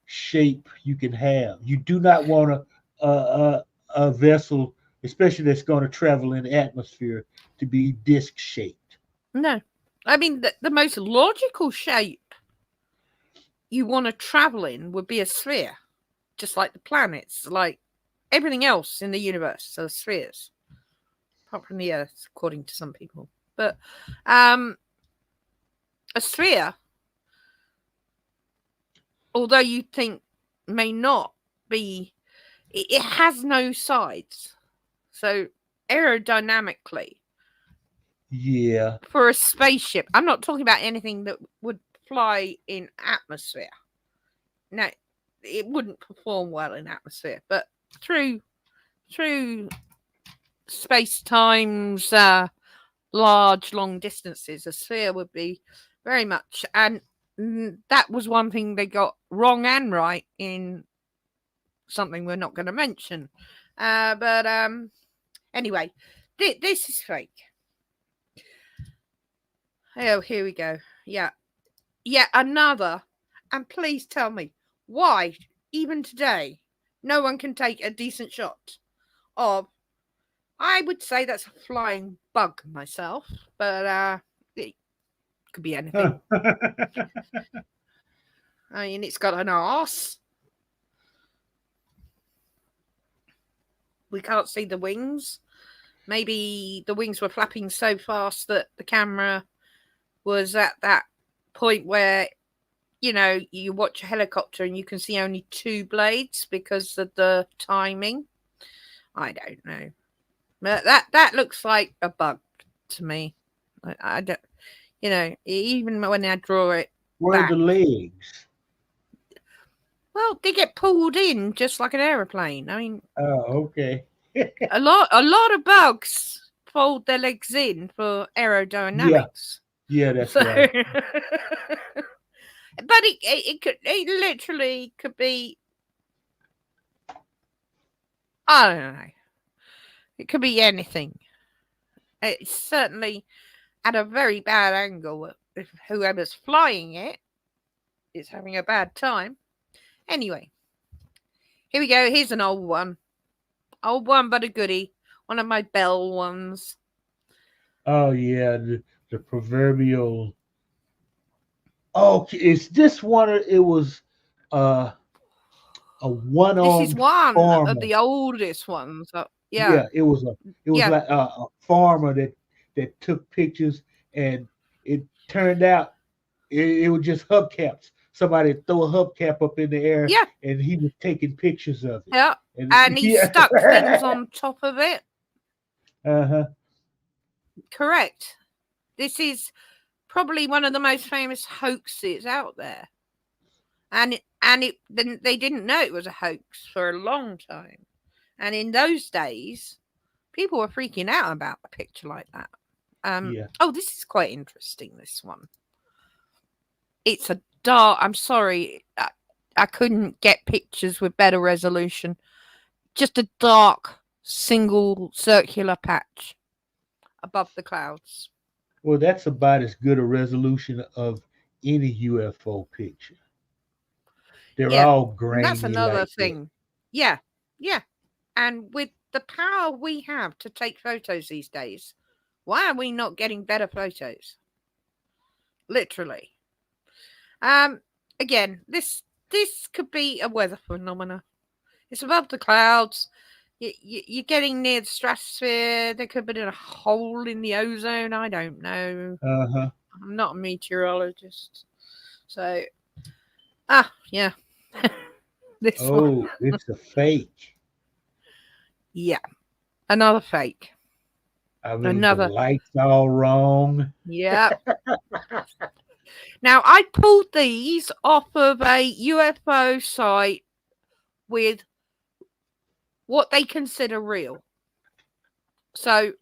shape you can have. You do not want a vessel, especially that's going to travel in the atmosphere, to be disc shaped. No, I mean the most logical shape you want to travel in would be a sphere, just like the planets, like everything else in the universe are spheres, apart from the Earth, according to some people. But a sphere, although you think may not be, it has no sides. So aerodynamically, Yeah. for a spaceship, I'm not talking about anything that would fly in atmosphere. No, it wouldn't perform well in atmosphere, but through space-time's large, long distances, a sphere would be very much. And that was one thing they got wrong and right in something we're not going to mention. But anyway, this is fake. Oh, here we go. Yeah, another. And please tell me why, even today, no one can take a decent shot of. I would say that's a flying bug myself, but it could be anything. I mean, it's got an arse. We can't see the wings. Maybe the wings were flapping so fast that the camera was at that point where, you know, you watch a helicopter and you can see only two blades because of the timing. I don't know. But that looks like a bug to me. I don't, you know, even when I draw it Where are back. the legs? Well, they get pulled in just like an aeroplane. I mean, Oh, okay. a lot of bugs fold their legs in for aerodynamics. Yeah, that's right. But it literally could be, I don't know. It could be anything. It's certainly at a very bad angle. If whoever's flying it is having a bad time. Anyway, here we go. Here's an old one. Old one, but a goodie. One of my Bell ones. Oh yeah, the proverbial. Oh, is this one? It was uh, a This is one-armed one of farmer. the oldest ones. Yeah. Yeah, it was Yeah. like a farmer that took pictures, and it turned out it was just hubcaps. Somebody throw a hubcap up in the air, Yeah. and he was taking pictures of it. Yeah. And he yeah. stuck things on top of it. Uh-huh. Correct. This is probably one of the most famous hoaxes out there. And they didn't know it was a hoax for a long time. And in those days, people were freaking out about a picture like that. Yeah. Oh, this is quite interesting, this one. It's a dark, I'm sorry, I couldn't get pictures with better resolution. Just a dark, single circular patch above the clouds. Well, that's about as good a resolution of any UFO picture. They're Yeah, all and that's grainy another like that. thing. Yeah, yeah. And with the power we have to take photos these days, why are we not getting better photos? Literally. Again, this could be a weather phenomena. It's above the clouds. You're getting near the stratosphere. There could have been a hole in the ozone. I don't know. Uh-huh. I'm not a meteorologist. So, yeah. This one. Oh, it's a fake. Yeah. Another fake. I mean, Another. the lights all wrong. Yeah. Now, I pulled these off of a UFO site with what they consider real. So,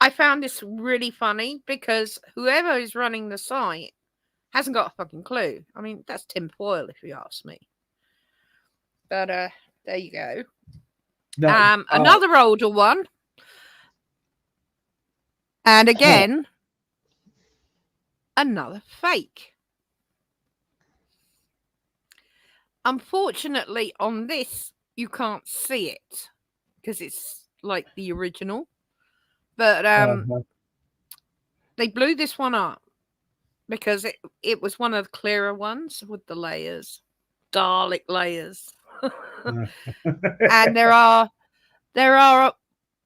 I found this really funny because whoever is running the site hasn't got a fucking clue. I mean, that's tinfoil if you ask me. But there you go. Now, another older one. And again, another fake. Unfortunately, on this, you can't see it because it's like the original. But they blew this one up because it was one of the clearer ones with the layers, Dalek layers. And there are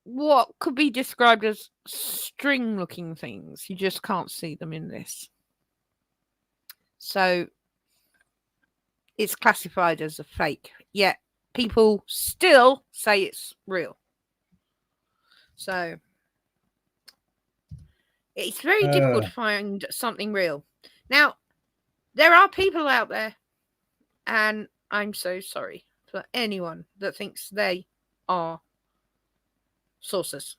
what could be described as string-looking things. You just can't see them in this. So it's classified as a fake, yet people still say it's real. So it's very difficult to find something real. Now, there are people out there, and I'm so sorry for anyone that thinks they are saucers.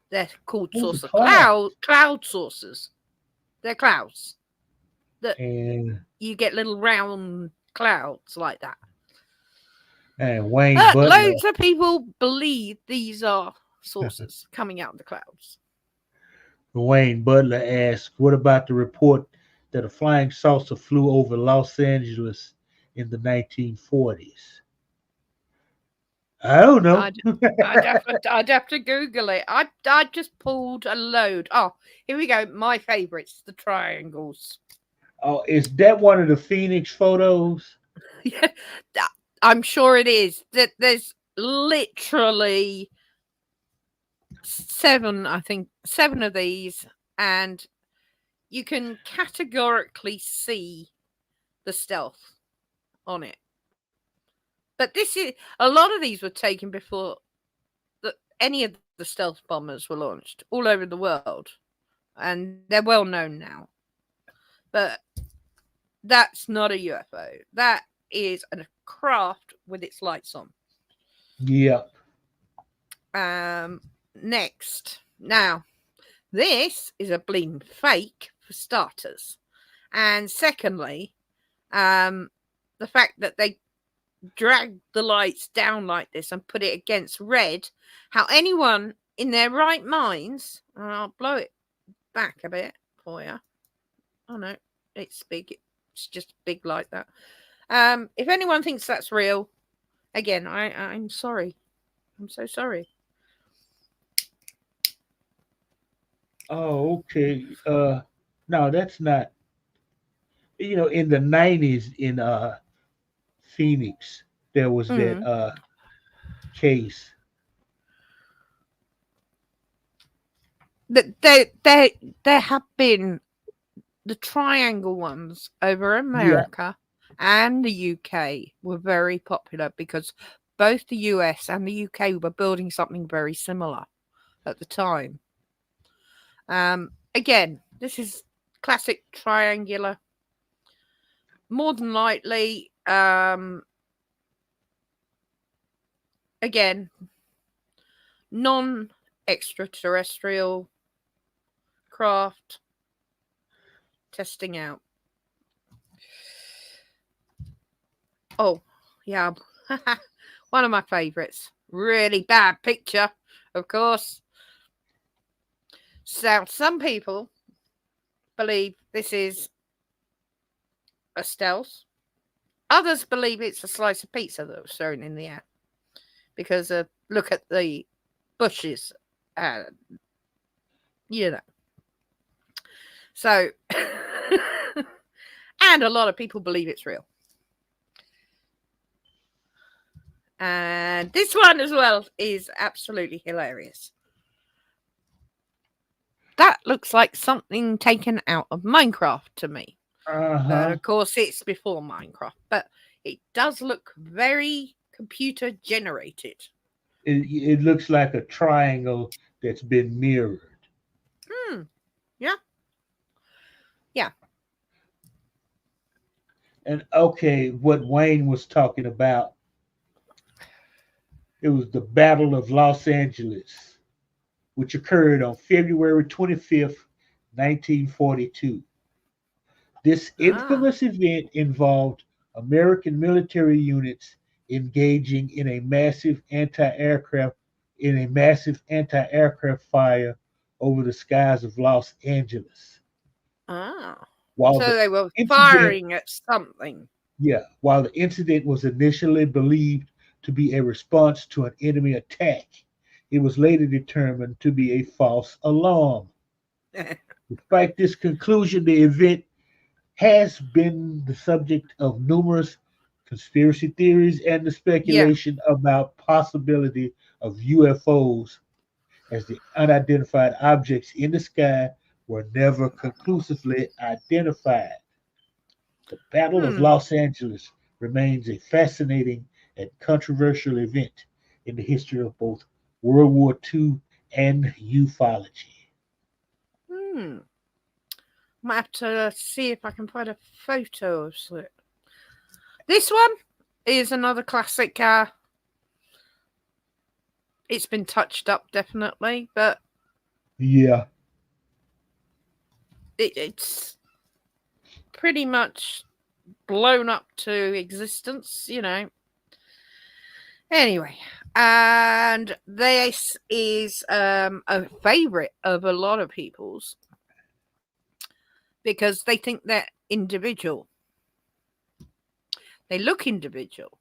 They're called saucers. Cloud saucers. They're clouds. And you get little round clouds like that. And Wayne Butler. Loads of people believe these are saucers coming out of the clouds. Wayne Butler asked, what about the report that a flying saucer flew over Los Angeles in the 1940s? I don't know. I'd have to Google it. I just pulled a load. Oh, here we go. My favourites, the triangles. Oh, is that one of the Phoenix photos? Yeah, I'm sure it is. That there's literally seven, I think, seven of these, and you can categorically see the stealth on it. But this is a lot of these were taken before any of the stealth bombers were launched all over the world, and they're well known now. But that's not a UFO. That is a craft with its lights on. Yep. Next, now this is a bleeding fake for starters, and secondly, the fact that they drag the lights down like this and put it against red. How anyone in their right minds, and I'll blow it back a bit for you. Oh no, it's big. It's just big like that. If anyone thinks that's real, again, I'm sorry. I'm so sorry. Oh, okay. No, that's not. In the '90s in Phoenix, there was that Mm. case. There have been the triangle ones over Yeah. America and the UK were very popular because both the US and the UK were building something very similar at the time. Again, this is classic triangular. More than likely, again, non-extraterrestrial craft testing out. Oh, yeah. One of my favourites. Really bad picture, of course. So, some people believe this is a stealth. Others believe it's a slice of pizza that was thrown in the air. Because look at the bushes. You know. So, and a lot of people believe it's real. And this one as well is absolutely hilarious. That looks like something taken out of Minecraft to me. Uh But huh. of course, it's before Minecraft. But it does look very computer generated. It looks like a triangle that's been mirrored. Hmm. Yeah. Yeah. And okay, what Wayne was talking about, it was the Battle of Los Angeles, which occurred on February 25th, 1942. This Ah. infamous event involved American military units engaging in a massive anti-aircraft fire over the skies of Los Angeles. Ah. While So the they were incident, firing at something. while the incident was initially believed to be a response to an enemy attack, it was later determined to be a false alarm. Despite this conclusion, the event has been the subject of numerous conspiracy theories and the Yeah. speculation about possibility of UFOs as the unidentified objects in the sky were never conclusively identified. The Battle of Hmm. Los Angeles remains a fascinating and controversial event in the history of both World War II and ufology. Hmm. Might have to see if I can find a photo of it. This one is another classic. It's been touched up definitely, but Yeah. it's pretty much blown up to existence, you know. Anyway, and this is a favorite of a lot of people's because they think they're individual. They look individual.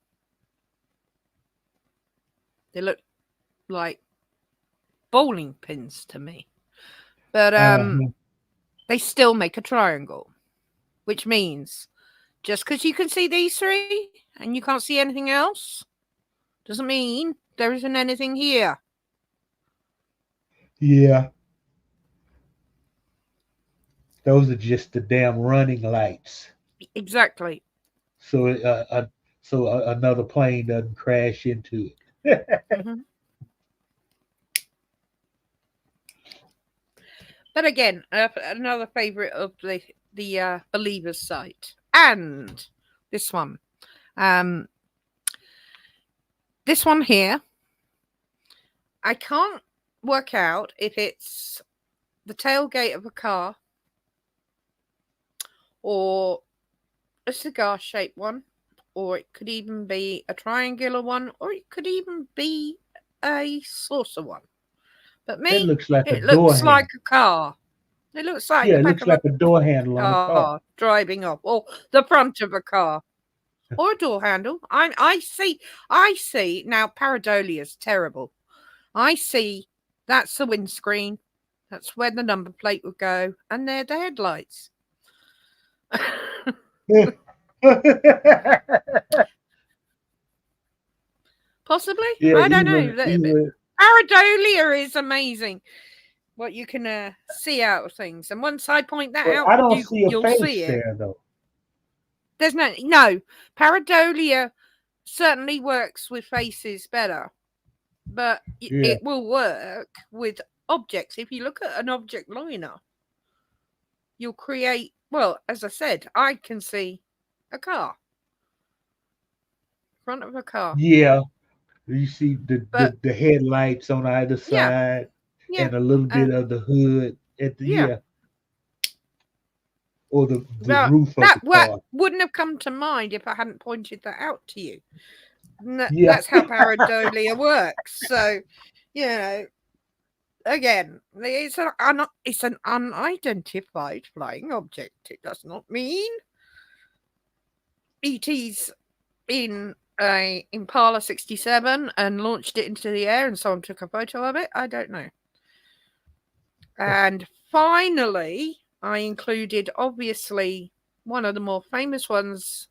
They look like bowling pins to me, but Uh-huh. they still make a triangle. which means just because you can see these three and you can't see anything else doesn't mean there isn't anything here. Yeah. Those are just the damn running lights. Exactly. So another plane doesn't crash into it. Mm-hmm. But again, another favorite of the Believers site, and this one, this one here, I can't work out if it's the tailgate of a car or a cigar-shaped one, or it could even be a triangular one, or it could even be a saucer one. But It me, looks like a it door looks like handle. a car. It looks like Yeah, the it back looks of a like a door handle on a car. car driving off, or the front of a car, or a door handle. I see now. Pareidolia is terrible. I see that's the windscreen. That's where the number plate would go, and they're the headlights. Possibly, Yeah, I don't even know. even Pareidolia is amazing. What you can see out of things, and once I point that but out, I don't see a you'll see face it. there though. There's no Pareidolia certainly works with faces better, but Yeah. it will work with objects. If you look at an object liner, you'll create, well, as I said, I can see a car, front of a car. Yeah. You see But the headlights on either yeah, side yeah, and a little uh, bit of the hood at the yeah. yeah, or the Well, roof of that the car. wouldn't have come to mind if I hadn't pointed that out to you. Yeah. That's how pareidolia works. So, you know, again, it's an unidentified flying object. It does not mean ET's in a Impala 67 and launched it into the air and someone took a photo of it. I don't know. And finally, I included obviously one of the more famous ones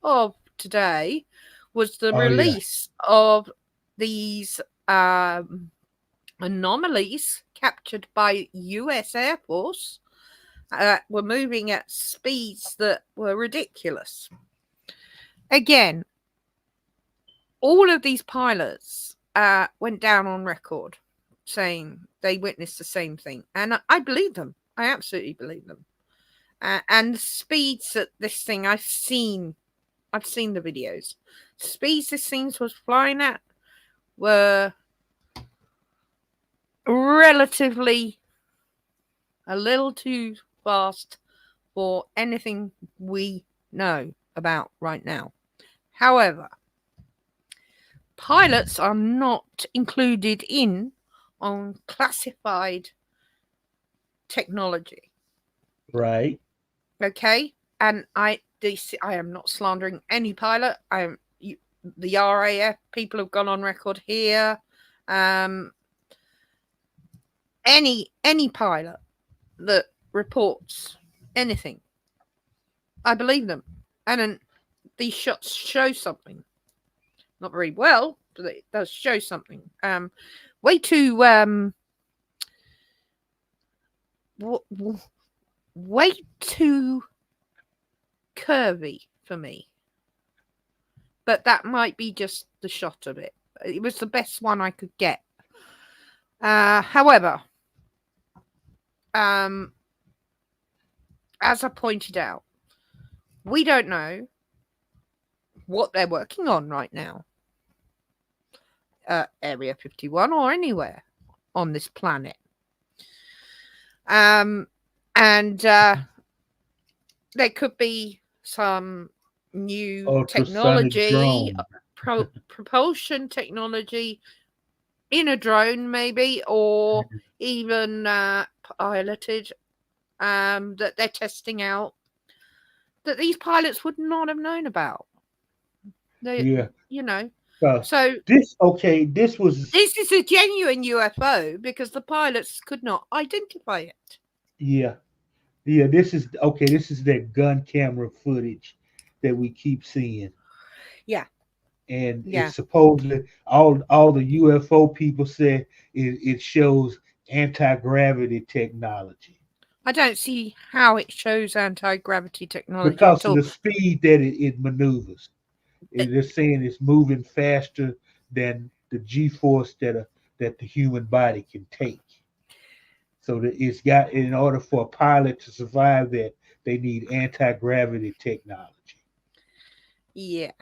of today was the Oh yeah. release of these anomalies captured by US Air Force were moving at speeds that were ridiculous. Again, all of these pilots went down on record saying they witnessed the same thing. And I believe them. I absolutely believe them. And the speeds that this thing, I've seen the videos. Speeds this thing was flying at were relatively a little too fast for anything we know about right now. However, pilots are not included in on classified technology. Right. Okay, and I am not slandering any pilot. The RAF people have gone on record here. Any pilot that reports anything, I believe them, and then these shots show something. Not very well, but it does show something. Way too way too curvy for me. But that might be just the shot of it. It was the best one I could get. However, as I pointed out, we don't know what they're working on right now. Area 51 or anywhere on this planet. And there could be some new Ultrasonic technology, drone. propulsion technology in a drone, maybe, or even piloted that they're testing out that these pilots would not have known about. Yeah. So This was this is a genuine UFO because the pilots could not identify it. yeah. Yeah, this is okay. This is that gun camera footage that we keep seeing, Yeah, and yeah. it's supposedly all the UFO people say it shows anti-gravity technology I don't see how it shows anti-gravity technology at because of all. the speed that it maneuvers. They're saying it's moving faster than the G-force that the human body can take. So that it's got in order for a pilot to survive that, they need anti-gravity technology. Yeah.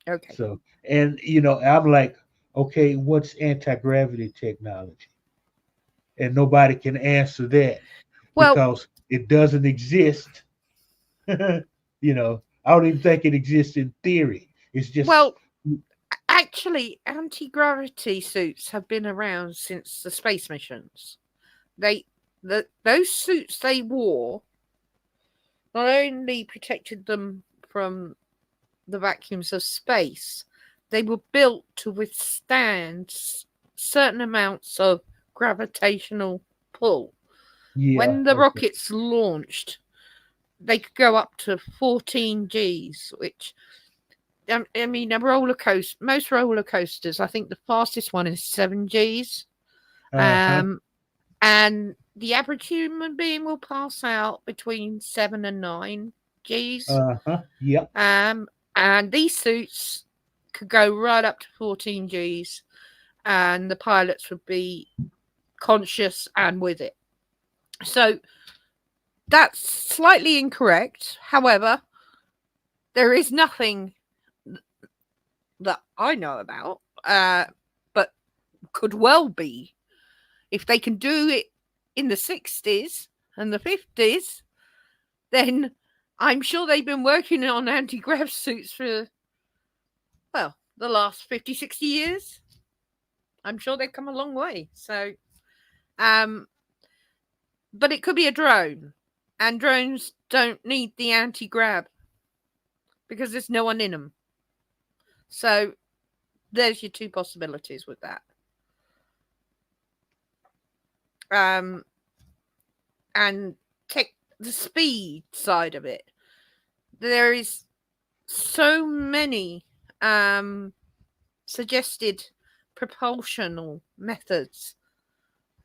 Okay. So, and I'm like, okay, what's anti-gravity technology? And nobody can answer that Well, because it doesn't exist. I don't even think it exists in theory. It's just well, actually, anti-gravity suits have been around since the space missions. They, those suits they wore not only protected them from the vacuums of space, they were built to withstand certain amounts of gravitational pull. yeah, When the okay. rockets launched, they could go up to 14 Gs, which I mean, a roller coaster. Most roller coasters, I think the fastest one is 7 Gs, Uh-huh. and the average human being will pass out between 7 and 9 Gs. Uh-huh. Yep. And these suits could go right up to 14 Gs, and the pilots would be conscious and with it. So that's slightly incorrect. However, there is nothing that I know about, but could well be. If they can do it in the 60s and the 50s, then I'm sure they've been working on anti-grav suits for, well, the last 50, 60 years. I'm sure they've come a long way. So, but it could be a drone, and drones don't need the anti-grav because there's no one in them. So there's your two possibilities with that. And take the speed side of it. There is so many suggested propulsional methods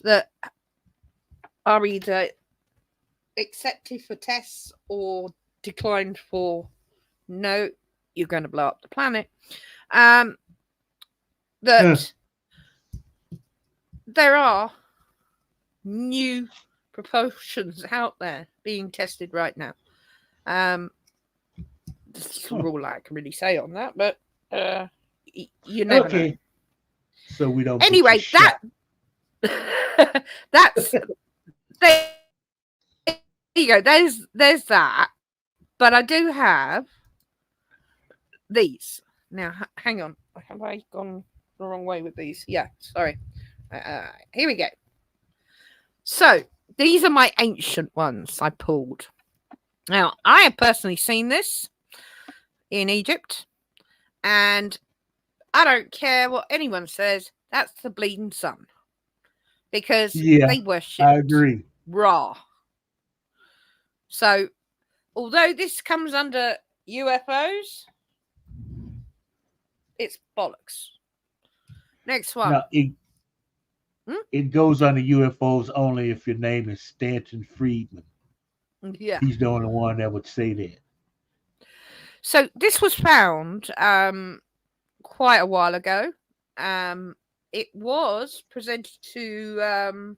that are either accepted for tests or declined for no, you're going to blow up the planet. That there are new propulsions out there being tested right now. That's all I can really say on that, but you never know. So we don't get you Anyway, shot. that's there you go. There's that, but I do have these. Now, hang on. Have I gone the wrong way with these? Yeah, sorry. Here we go. So, these are my ancient ones I pulled. Now, I have personally seen this in Egypt, and I don't care what anyone says, that's the bleeding sun. Because Yeah, they worship I agree. Ra. So, although this comes under UFOs, it's bollocks. Next one. Now it goes under UFOs only if your name is Stanton Friedman. Yeah. He's the only one that would say that. So this was found quite a while ago. It was presented to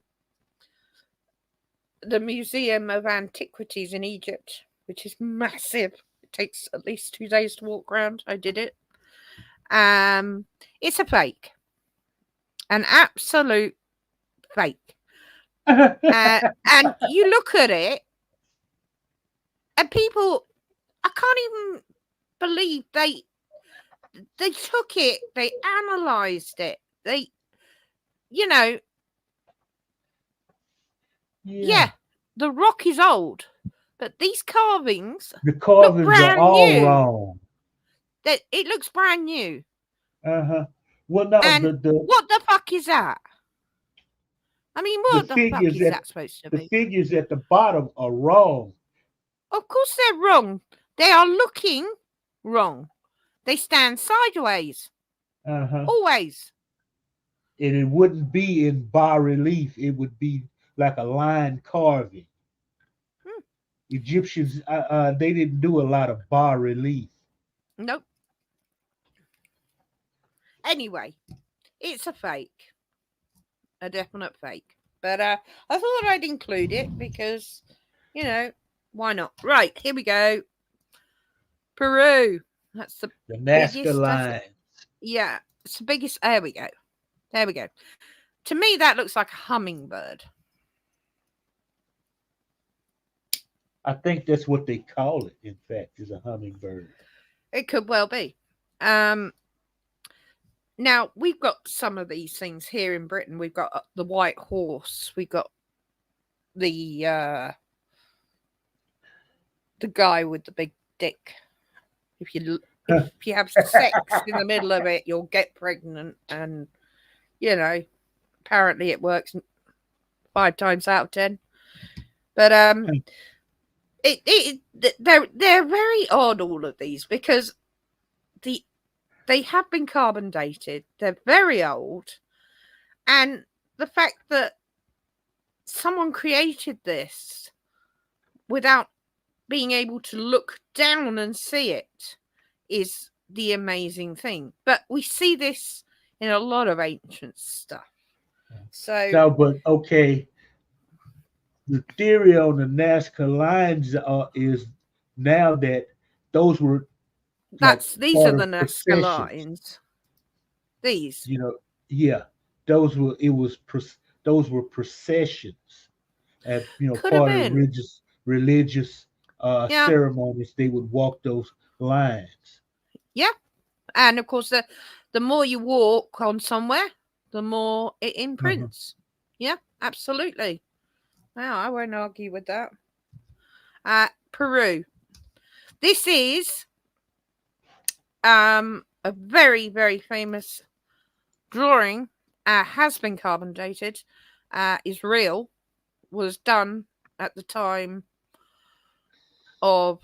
the Museum of Antiquities in Egypt, which is massive. It takes at least 2 days to walk around. I did it. It's a fake, an absolute fake. And you look at it, and people, I can't even believe they took it, they analysed it, they, yeah, the rock is old, but these carvings The look carvings are brand all new. wrong. That it looks brand new. Uh-huh. Well, no, And the what the fuck is that? I mean, The what the fuck figures is at that supposed to the be? figures at the bottom are wrong. Of course they're wrong. They are looking wrong. They stand sideways. Uh-huh. Always. And it wouldn't be in bas relief. It would be like a line carving. Hmm. Egyptians, they didn't do a lot of bas relief. Nope. Anyway, it's a fake. A definite fake. But I thought I'd include it because, why not? Right, here we go. Peru. That's the The biggest. line. Yeah, it's the biggest. There we go. There we go. To me, that looks like a hummingbird. I think that's what they call it. In fact, is a hummingbird. It could well be. Now we've got some of these things here in Britain. We've got the white horse. We've got the guy with the big dick. If you have sex in the middle of it, you'll get pregnant, and apparently it works 5 times out of 10. But they're very odd, all of these, because they have been carbon dated. They're very old, and the fact that someone created this without being able to look down and see it is the amazing thing. But we see this in a lot of ancient stuff. So no, but okay. The theory on the Nazca lines is now that those were like these are part the of Nazca processions. lines. These. Yeah, those were those were processions, and Could have part of been. religious Yeah. ceremonies. They would walk those lines. Yeah. And of course, the more you walk on somewhere, the more it imprints. Yeah, absolutely. Wow, I won't argue with that. Peru. This is a very, very famous drawing. Has been carbon dated. Is real. Was done at the time of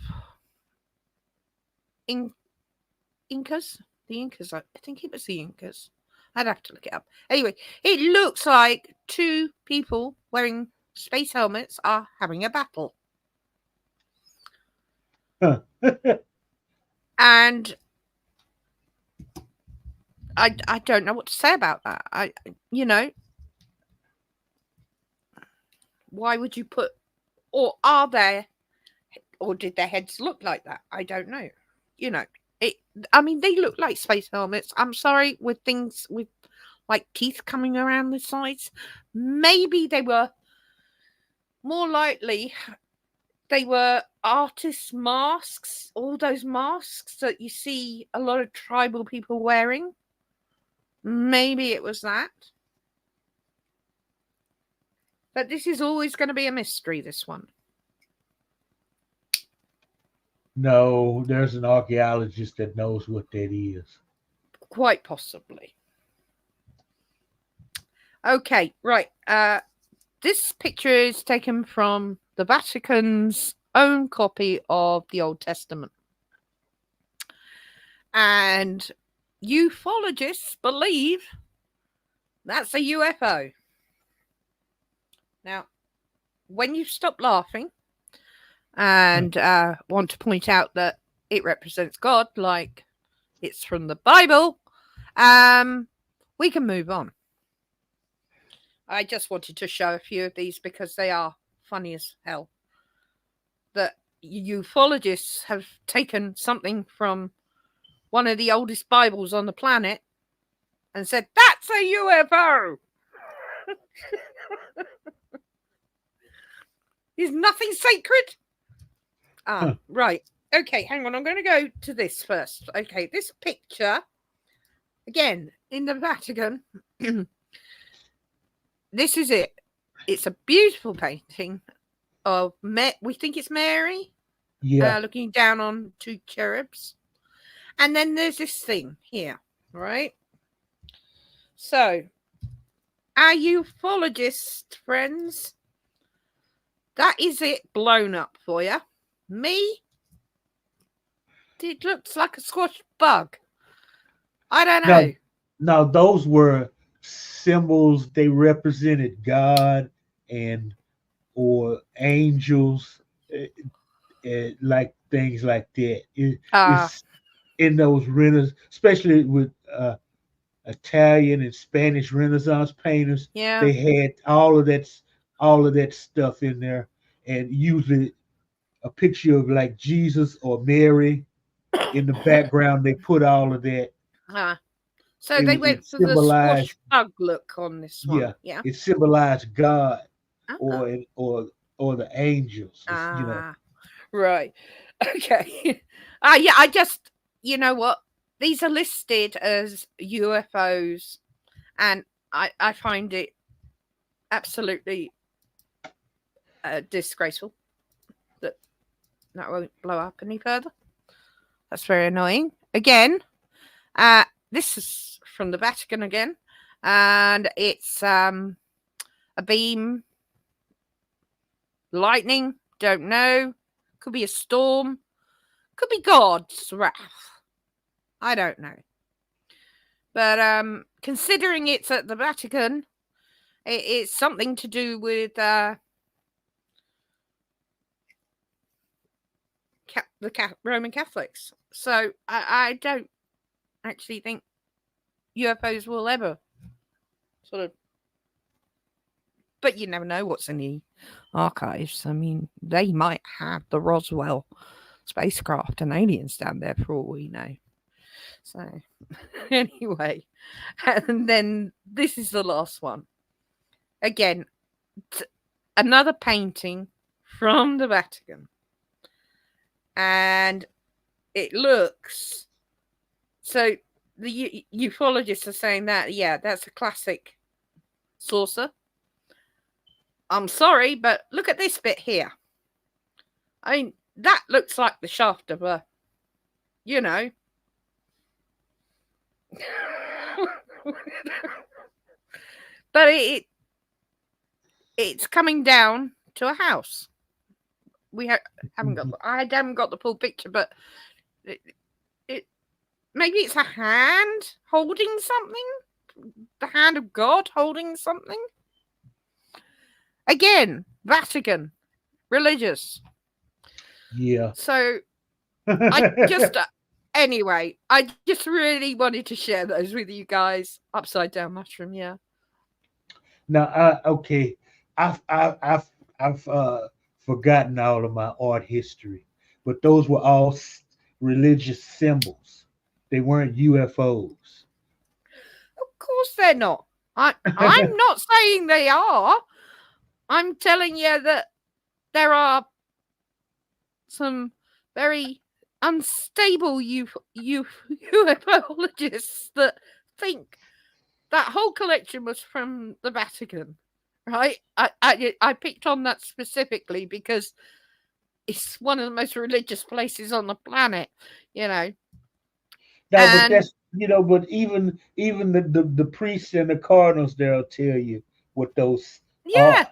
Incas. The Incas. I think it was the Incas. I'd have to look it up. Anyway, it looks like 2 people wearing space helmets are having a battle. Huh. And I don't know what to say about that. Why would you put, or are there, or did their heads look like that? I don't know. I mean, they look like space helmets. I'm sorry, with things with like teeth coming around the sides. Maybe they were more likely. They were artist masks, all those masks that you see a lot of tribal people wearing. Maybe it was that. But this is always going to be a mystery, this one. No, there's an archaeologist that knows what that is. Quite possibly. Okay, right. This picture is taken from the Vatican's own copy of the Old Testament. And ufologists believe that's a UFO. Now, when you stop laughing and want to point out that it represents God, like it's from the Bible, we can move on. I just wanted to show a few of these because they are funny as hell. That ufologists have taken something from one of the oldest Bibles on the planet and said, that's a UFO. Is nothing sacred? Right. Okay, hang on. I'm going to go to this first. Okay, this picture, again, in the Vatican. This is it. It's a beautiful painting of, we think it's Mary. Yeah. Looking down on 2 cherubs. And then there's this thing here, right? So, our ufologist friends, that is it blown up for you. Me, it looks like a squash bug. I don't Now, know. now those were symbols. They represented God and or angels, like things like that. Ah, It's in those especially with Italian and Spanish Renaissance painters. yeah. They had all of that stuff in there, and usually a picture of like Jesus or Mary in the background. They put all of that. Ah. So they It went for the squash symbolized, bug look on this yeah, one. Yeah. it symbolized God Ah. or or the angels. Ah. Right. Okay. Yeah, I just, you know what? These are listed as UFOs, and I find it absolutely disgraceful that that won't blow up any further. That's very annoying. Again, this is from the Vatican again, and it's a beam, lightning, don't know, could be a storm, could be God's wrath. I don't know. But considering it's at the Vatican, it's something to do with the Roman Catholics. So I don't actually think UFOs will ever sort of. But you never know what's in the archives. I mean, they might have the Roswell spacecraft and aliens down there for all we know. So, anyway, and then this is the last one. Again, another painting from the Vatican. And it looks. So, the ufologists are saying that, yeah, that's a classic saucer. I'm sorry, but look at this bit here. I mean, that looks like the shaft of a, you know. But it's coming down to a house. We haven't got. I haven't got the full picture, but it maybe it's a hand holding something. The hand of God holding something. Again, Vatican, religious. Yeah. So I just anyway, I just really wanted to share those with you guys. Upside down mushroom, yeah. Now, okay, I've forgotten all of my art history, but those were all religious symbols. They weren't UFOs. Of course they're not. I'm not saying they are. I'm telling you that there are some very unstable UFOlogists that think that whole collection was from the Vatican, right? I picked on that specifically because it's one of the most religious places on the planet, you know. No, but And that's but even the priests and the cardinals there'll tell you what those yeah, are.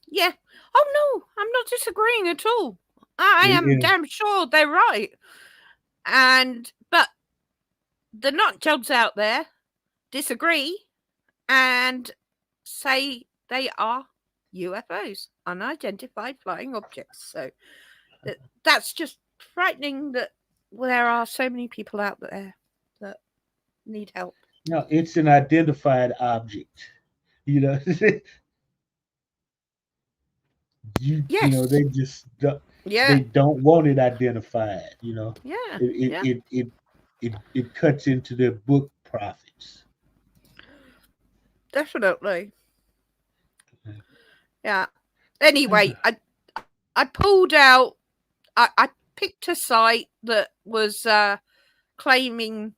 yeah. Oh no, I'm not disagreeing at all. I am It- damn sure they're right. And but the nut jobs out there disagree and say they are UFOs, unidentified flying objects. So that's just frightening that there are so many people out there that need help. no, it's an identified object. You know, Yes. they just Yeah. they don't want it identified. Yeah. It it Yeah. it it it cuts into their book profits. Definitely. Yeah. Anyway, I pulled out. I picked a site that was claiming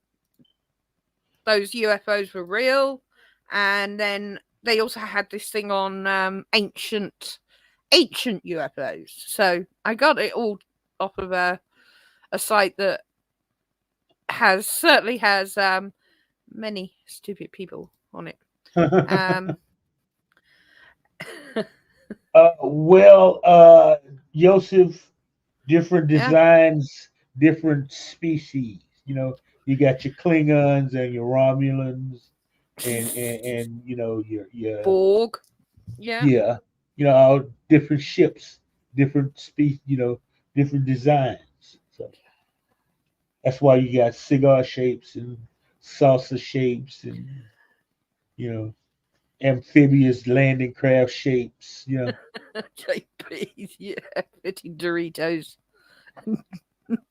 those UFOs were real, and then they also had this thing on ancient UFOs. So I got it all off of a site that certainly has many stupid people on it. Joseph, different Yeah. designs, different species. You got your Klingons and your Romulans, and your Borg. Yeah. yeah, all different ships, different species, different designs. So that's why you got cigar shapes and saucer shapes and you know amphibious landing craft shapes. JPs. Yeah. Fitting Doritos.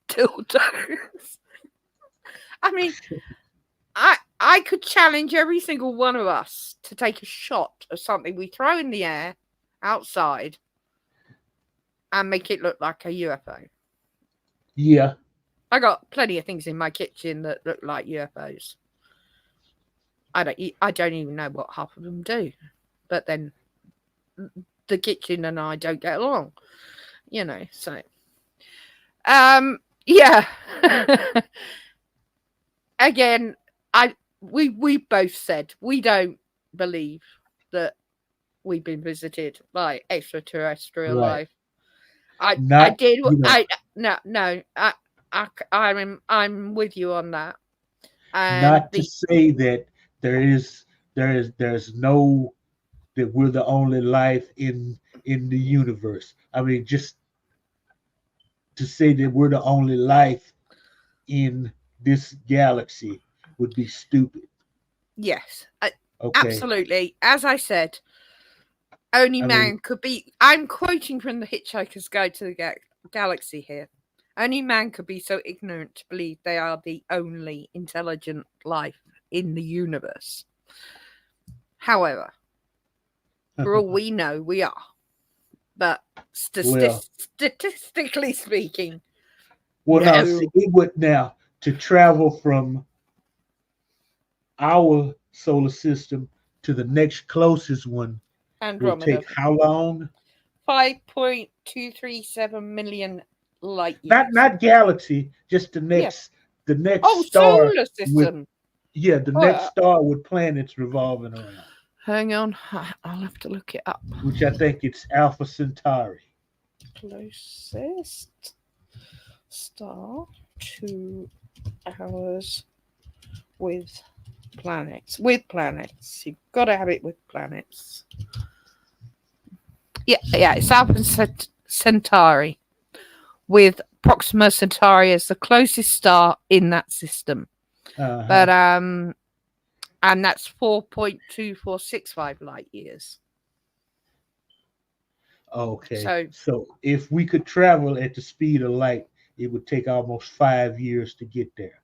Dildos. I mean, I could challenge every single one of us to take a shot of something we throw in the air outside and make it look like a UFO. Yeah, I got plenty of things in my kitchen that look like UFOs. I don't even know what half of them do, but then the kitchen and I don't get along, So, yeah. Again, we both said we don't believe that we've been visited by extraterrestrial right. life. I Not did. you know, No. I'm with you on that. And not to say that there is there's no that we're the only life in the universe. I mean, just to say that we're the only life in this galaxy would be stupid. yes, Okay, absolutely. As I said, only I mean, man could be. I'm quoting from the Hitchhiker's Guide to the Galaxy here. Only man could be so ignorant to believe they are the only intelligent life in the universe. However, for all we know, we are. But well, statistically speaking, now see, no. it would now to travel from our solar system to the next closest one will Andromeda. take how long? 5.237 million light years. Not galaxy, just Yeah. the next Oh, star solar with system. the next Oh, star with planets revolving around, hang on. I'll have to look it up. which I think it's Alpha Centauri. Closest star to ours with planets. With planets. You've got to have it with planets. Yeah, it's Alpha Centauri with Proxima Centauri as the closest star in that system. Uh-huh. But and that's 4.2465 light years. Okay, So so if we could travel at the speed of light, it would take almost 5 years to get there.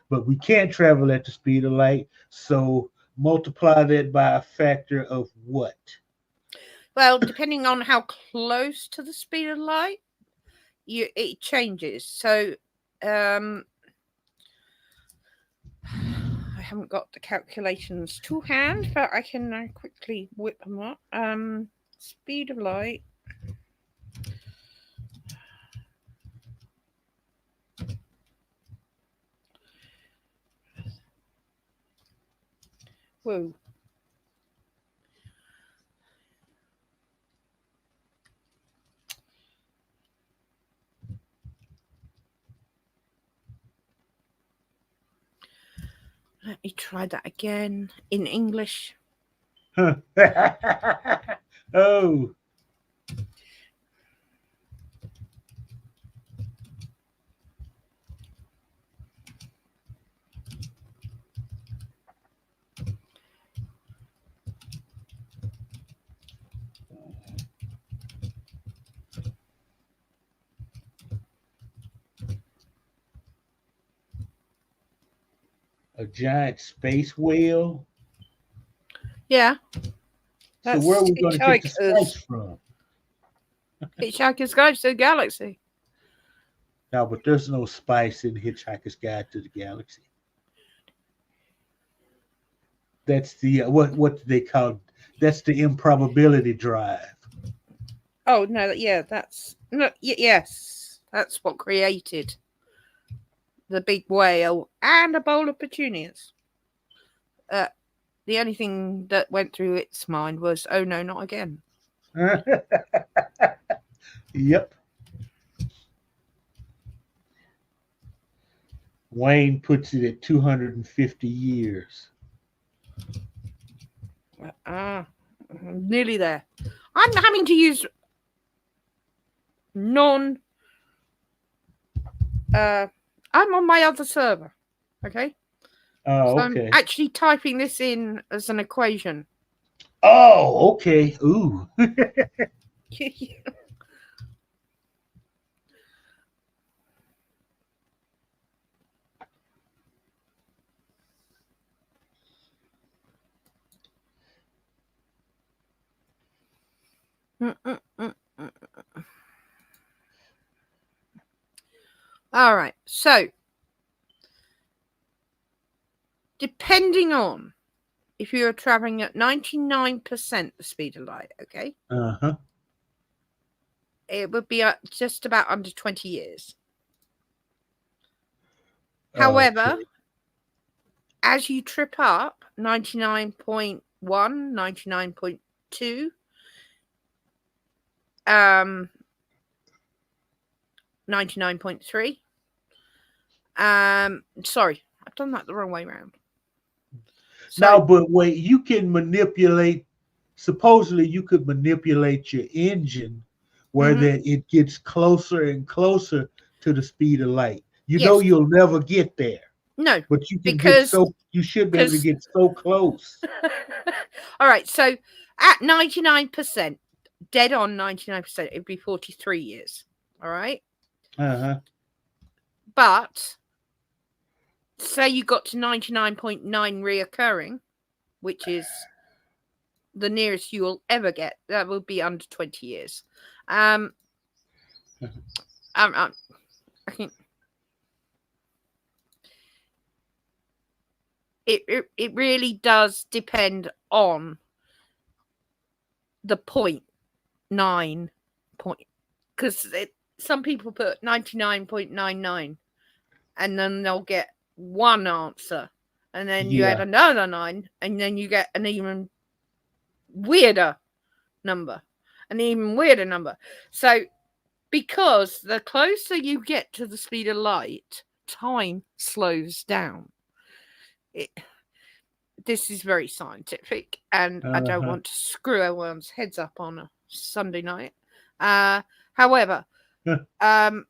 But we can't travel at the speed of light, so multiply that by a factor of what? well, depending on how close to the speed of light, it changes. So I haven't got the calculations to hand, but I can quickly whip them up. Speed of light. Whoa. Let me try that again in English. Oh, a giant space whale. Yeah, So where are that's we going to get the spice from? Hitchhiker's Guide to the Galaxy. Now, but there's no spice in Hitchhiker's Guide to the Galaxy. That's the what do they call? That's the improbability drive. Oh no, that's no, yes, that's what created the big whale and a bowl of petunias. the only thing that went through its mind was, oh no, not again. Yep. Wayne puts it at 250 years. Nearly there. I'm having to use I'm on my other server. Okay. Oh, So I'm okay. actually typing this in as an equation. Oh, okay. Ooh. All right. So, depending on if you're traveling at 99% the speed of light, okay, Uh-huh. it would be just about under 20 years. Okay. However, as you trip up 99.1, 99.2, 99.3, sorry, I've done that the wrong way around. So, Now, but wait, you can manipulate, supposedly you could manipulate your engine where that it gets closer and closer to the speed of light. You know yes, you'll never get there, no, but you can get because so you should be able to get so close. all right, so at 99%, dead on 99%, it'd be 43 years. All right. Uh-huh. But say you got to 99.9 reoccurring, which is the nearest you will ever get, that would be under 20 years. I think it really does depend on the 0.9 point, because some people put 99.99 and then they'll get one answer, and then you add another 9 and then you get an even weirder number, so because the closer you get to the speed of light, time slows down. This is very scientific, and I don't want to screw everyone's heads up on a Sunday night. However, in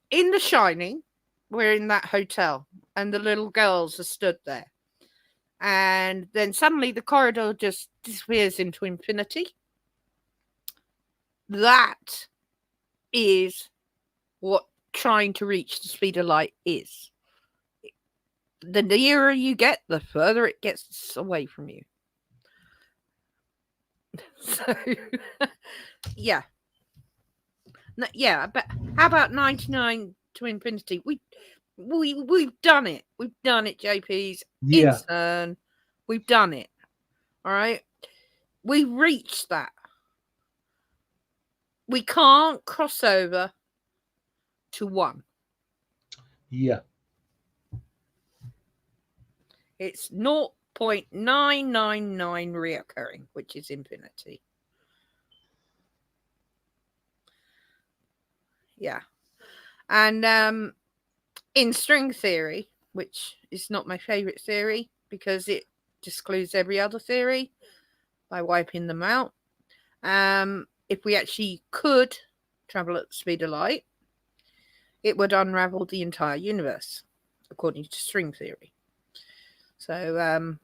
The Shining, we're in that hotel, and the little girls are stood there. And then suddenly the corridor just disappears into infinity. That is what trying to reach the speed of light is. The nearer you get, the further it gets away from you. So, yeah. Yeah, but how about 99 to infinity? We've done it. We've done it, JPs. In CERN. We've done it. All right? We've reached that. We can't cross over to 1. Yeah. It's 0.999 reoccurring, which is infinity. Yeah. And in string theory, which is not my favorite theory because it discludes every other theory by wiping them out, if we actually could travel at the speed of light, it would unravel the entire universe, according to string theory. So, so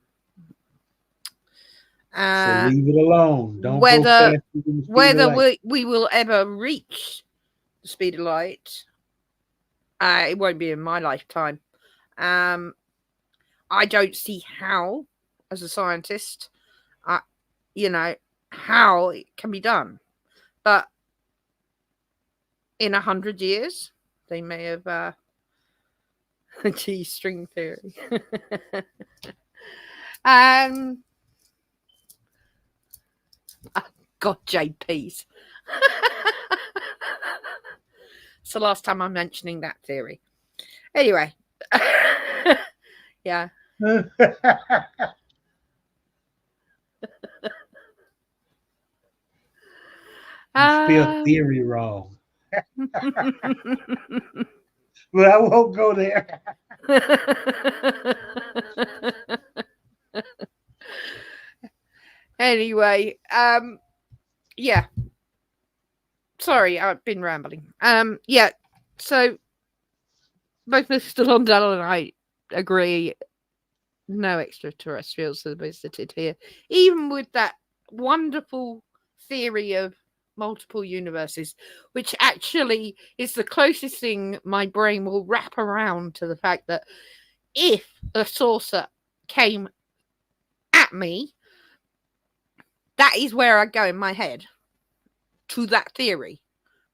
leave it alone. Don't whether go faster than the speed of light. we will ever reach the speed of light, it won't be in my lifetime. I don't see how, as a scientist, how it can be done. But in 100 years, they may have G-string theory. God, JPs. It's the last time I'm mentioning that theory. Anyway. Yeah. You spelled Um, theory wrong. But I won't go there. anyway, yeah. Sorry, I've been rambling. Yeah. So both Mr. Londell and I agree no extraterrestrials have visited here, even with that wonderful theory of multiple universes, which actually is the closest thing my brain will wrap around to the fact that if a saucer came at me, that is where I go in my head to that theory,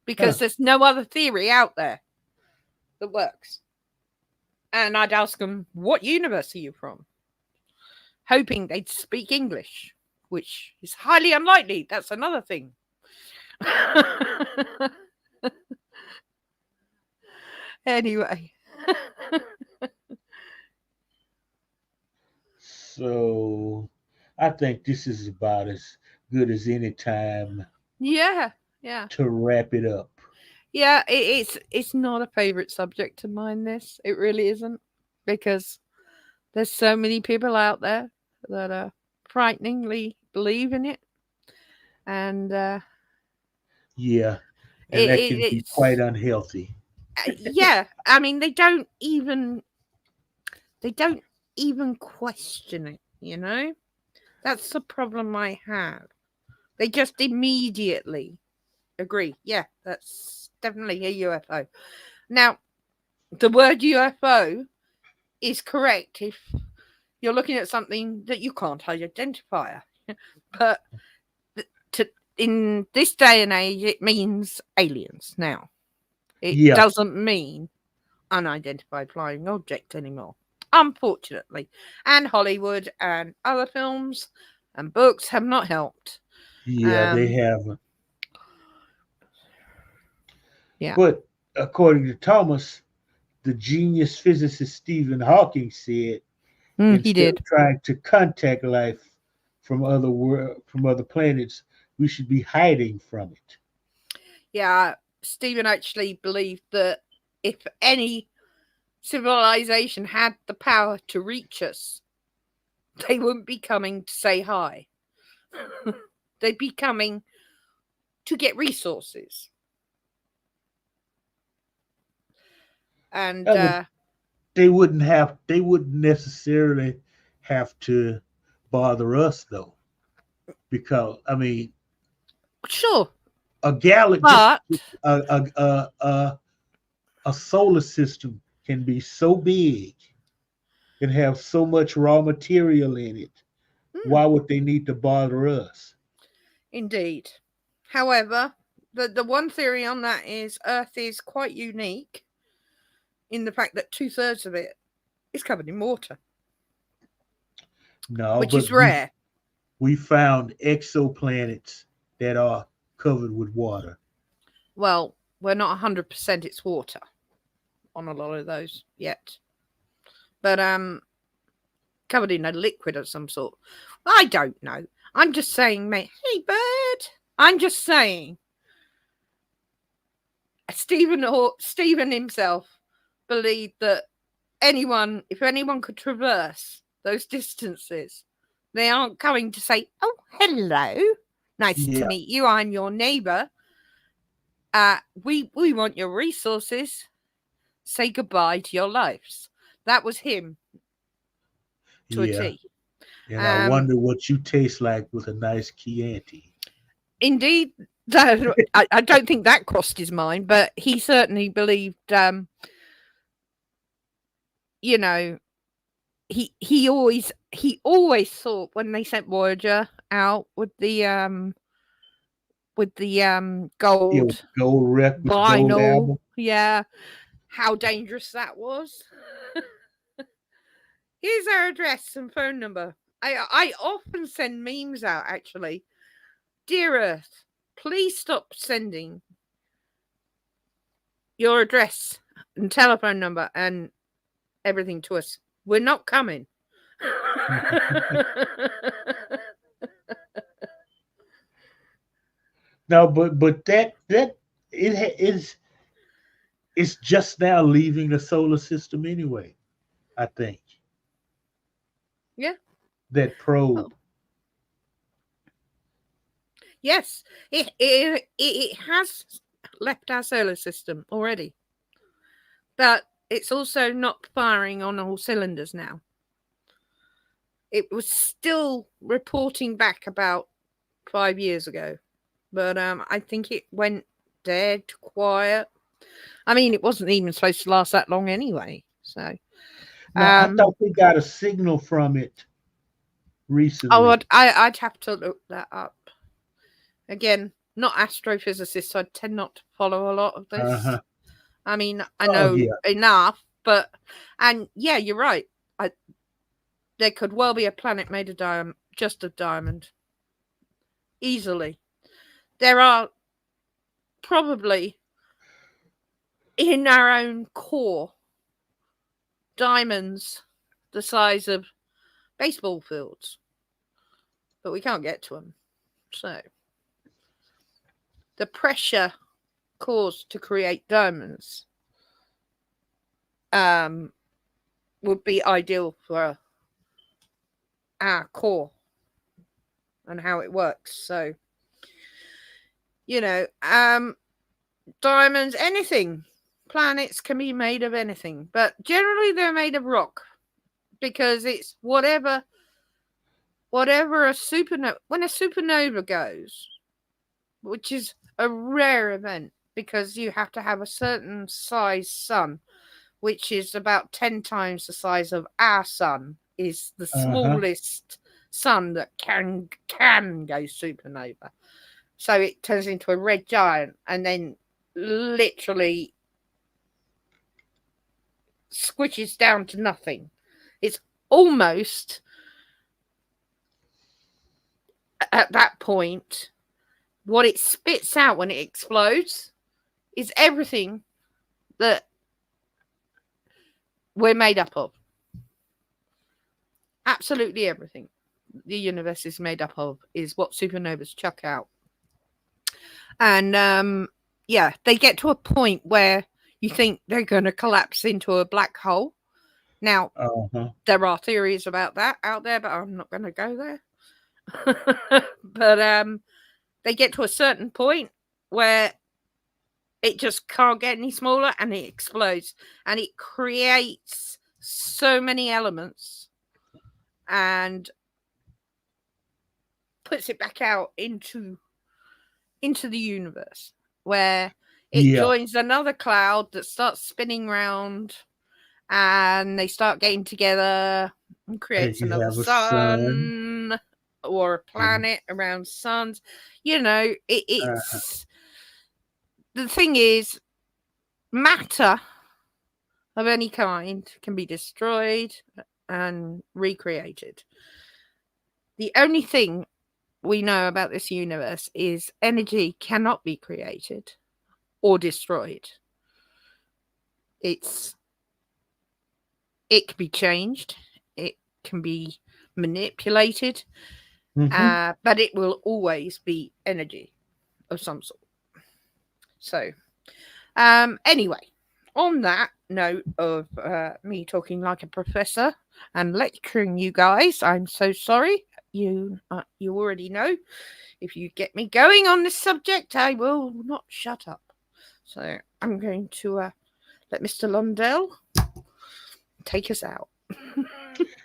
because Huh. there's no other theory out there that works. And I'd ask them, what universe are you from? Hoping they'd speak English, which is highly unlikely. That's another thing. Anyway. So I think this is about as good as any time Yeah, yeah. to wrap it up. Yeah, it's not a favorite subject of mine, this. It really isn't. Because there's so many people out there that frighteningly believe in it. And Yeah, and it, that it, can be quite it's unhealthy. yeah, I mean they don't even question it, you know? That's the problem I have. They just immediately agree. Yeah, that's definitely a UFO. Now, the word UFO is correct if you're looking at something that you can't identify. But to, in this day and age, it means aliens now. It Yeah, doesn't mean unidentified flying object anymore, unfortunately. And Hollywood and other films and books have not helped. yeah, they Um, haven't. yeah, But according to Thomas, the genius physicist Stephen Hawking said, he instead did. of trying to contact life from other planets, we should be hiding from it. Yeah, Stephen actually believed that if any civilization had the power to reach us, they wouldn't be coming to say hi. They'd be coming to get resources. And But they wouldn't necessarily have to bother us though, because I mean, sure, a galaxy, just but a a, a a a solar system can be so big and have so much raw material in it. hmm, Why would they need to bother us? indeed. However, the one theory on that is Earth is quite unique in the fact that 2/3 of it is covered in water, No, which but is rare. we found exoplanets that are covered with water. Well, we're not 100% it's water on a lot of those yet. But covered in a liquid of some sort. I don't know. I'm just saying, mate. Hey, bird. I'm just saying. Stephen himself believed that if anyone could traverse those distances, they aren't going to say, "Oh, hello, nice to Yeah, meet you. I'm your neighbour. We want your resources. Say goodbye to your lives." That was him to a yeah. T. And I Um, wonder what you taste like with a nice Chianti. Indeed, I don't think that crossed his mind, but he certainly believed. You know, he always thought when they sent Voyager out with the Yeah, with gold the gold rec with the gold vinyl, album. yeah, how dangerous that was. Here's our address and phone number. I often send memes out actually. Dear Earth, please stop sending your address and telephone number and everything to us. We're not coming. No, but that is it's just now leaving the solar system anyway. I think Yeah. that Oh, probe. yes. It has left our solar system already, but it's also not firing on all cylinders now. It was still reporting back about 5 years ago, but I think it went dead quiet. I mean, it wasn't even supposed to last that long anyway. So, Now I um, thought we got a signal from it recently. I'd have to look that up again. Not astrophysicist, so I tend not to follow a lot of Uh this. huh. I mean, I Oh know yeah. enough, but and yeah, you're right. I, there could well be a planet made of diamond, just of diamond, easily. There are probably in our own core diamonds the size of baseball fields, but we can't get to them. So the pressure caused to create diamonds um, would be ideal for our core and how it works. So, you know, diamonds, anything, planets can be made of anything, but generally they're made of rock because it's whatever a supernova, when a supernova goes, which is a rare event because you have to have a certain size sun, which is about 10 times the size of our sun, is the Uh huh. smallest sun that can go supernova. So it turns into a red giant and then literally squishes down to nothing. It's almost at that point, what it spits out when it explodes is everything that we're made up of. Absolutely everything the universe is made up of is what supernovas chuck out. And yeah, they get to a point where you think they're going to collapse into a black hole. Now, Uh huh. there are theories about that out there, but I'm not going to go there. But they get to a certain point where it just can't get any smaller and it explodes and it creates so many elements and puts it back out into the universe where it Yeah. joins another cloud that starts spinning round and they start getting together and And creates you another have a son. sun or a And planet around suns. You know, uh, it's the thing is matter of any kind can be destroyed and recreated. The only thing we know about this universe is energy cannot be created or destroyed. It's it can be changed, it can be manipulated, mm-hmm. but it will always be energy of some sort. So, anyway, on that note of me talking like a professor and lecturing you guys, I'm so sorry. You already know. If you get me going on this subject, I will not shut up. So I'm going to let Mr. Lundell take us out.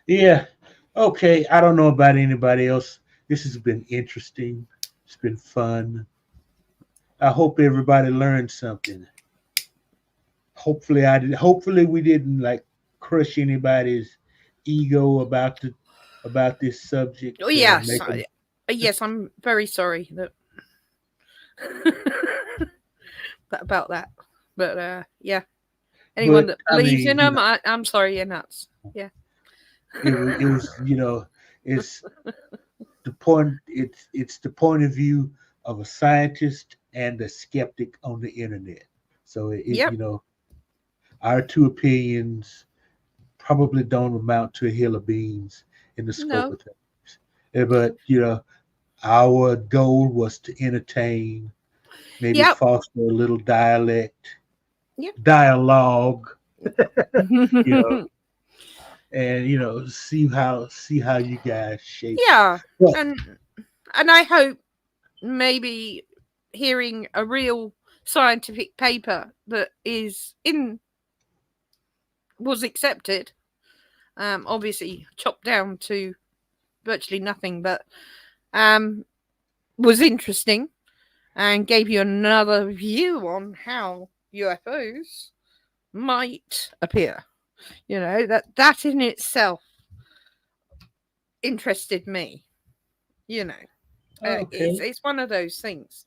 Yeah. Okay. I don't know about anybody else. This has been interesting. It's been fun. I hope everybody learned something. Hopefully I did. Hopefully we didn't like crush anybody's ego about this Oh subject. yes, Make them. yes, I'm very sorry that about that. But yeah, anyone But that I believes mean, in them, I'm sorry, you're nuts. Yeah. it was it's the point. It's the point of view of a scientist and a skeptic on the internet. So Yep. our two opinions probably don't amount to a hill of beans in the scope No. of things. But Our goal was to entertain, maybe Yep. foster a little Yep. dialogue, you know, and see how you guys shape it. Yeah. Well, And I hope maybe hearing a real scientific paper that is in was accepted, obviously chopped down to virtually nothing, but was interesting and gave you another view on how UFOs might appear. That in itself interested me. You know, okay. it's one of those things.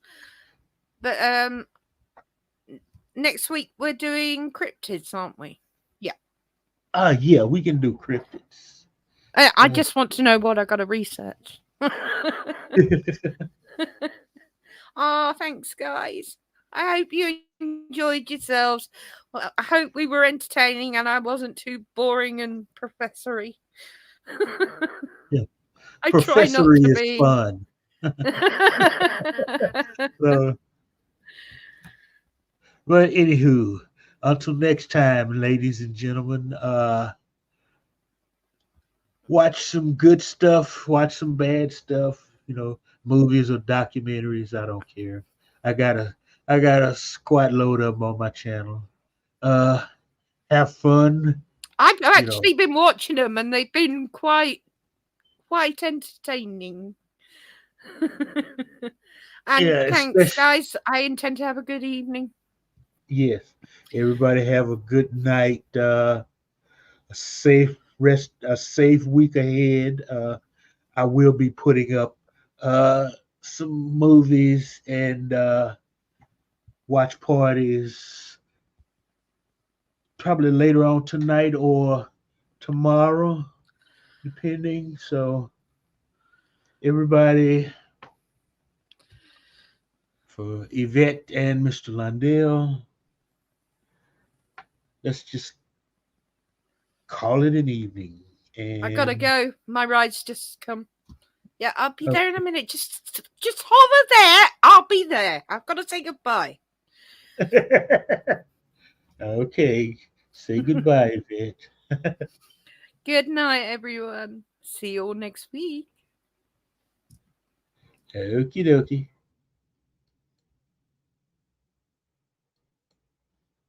But next week we're doing cryptids, aren't we? Yeah. Yeah, we can do cryptids. I Yeah. just want to know what I got to research. Oh, thanks, guys. I hope you enjoyed yourselves. Well, I hope we were entertaining and I wasn't too boring and professory. Yeah. I try not Professory to is be. fun. So, but anywho, until next time, ladies and gentlemen, watch some good stuff, watch some bad stuff, movies or documentaries, I don't care. I got a I got a squat load of them on my channel. Uh have fun, I've you know. actually been watching them and they've been quite entertaining. And Yeah, thanks, especially guys. I intend to have a good evening. yes. Everybody have a good night, a safe rest, a safe week ahead. I will be putting up uh some movies and watch parties probably later on tonight or tomorrow, depending. So, everybody, for Yvette and Mr. Lundell, let's just call it an evening. I gotta And go. My ride's just come. Yeah, I'll be there in a minute. Just hover there. I'll be there. I've got to say goodbye. okay, say goodbye, Yvette. Good night, everyone. See you all next week. Okie dokie.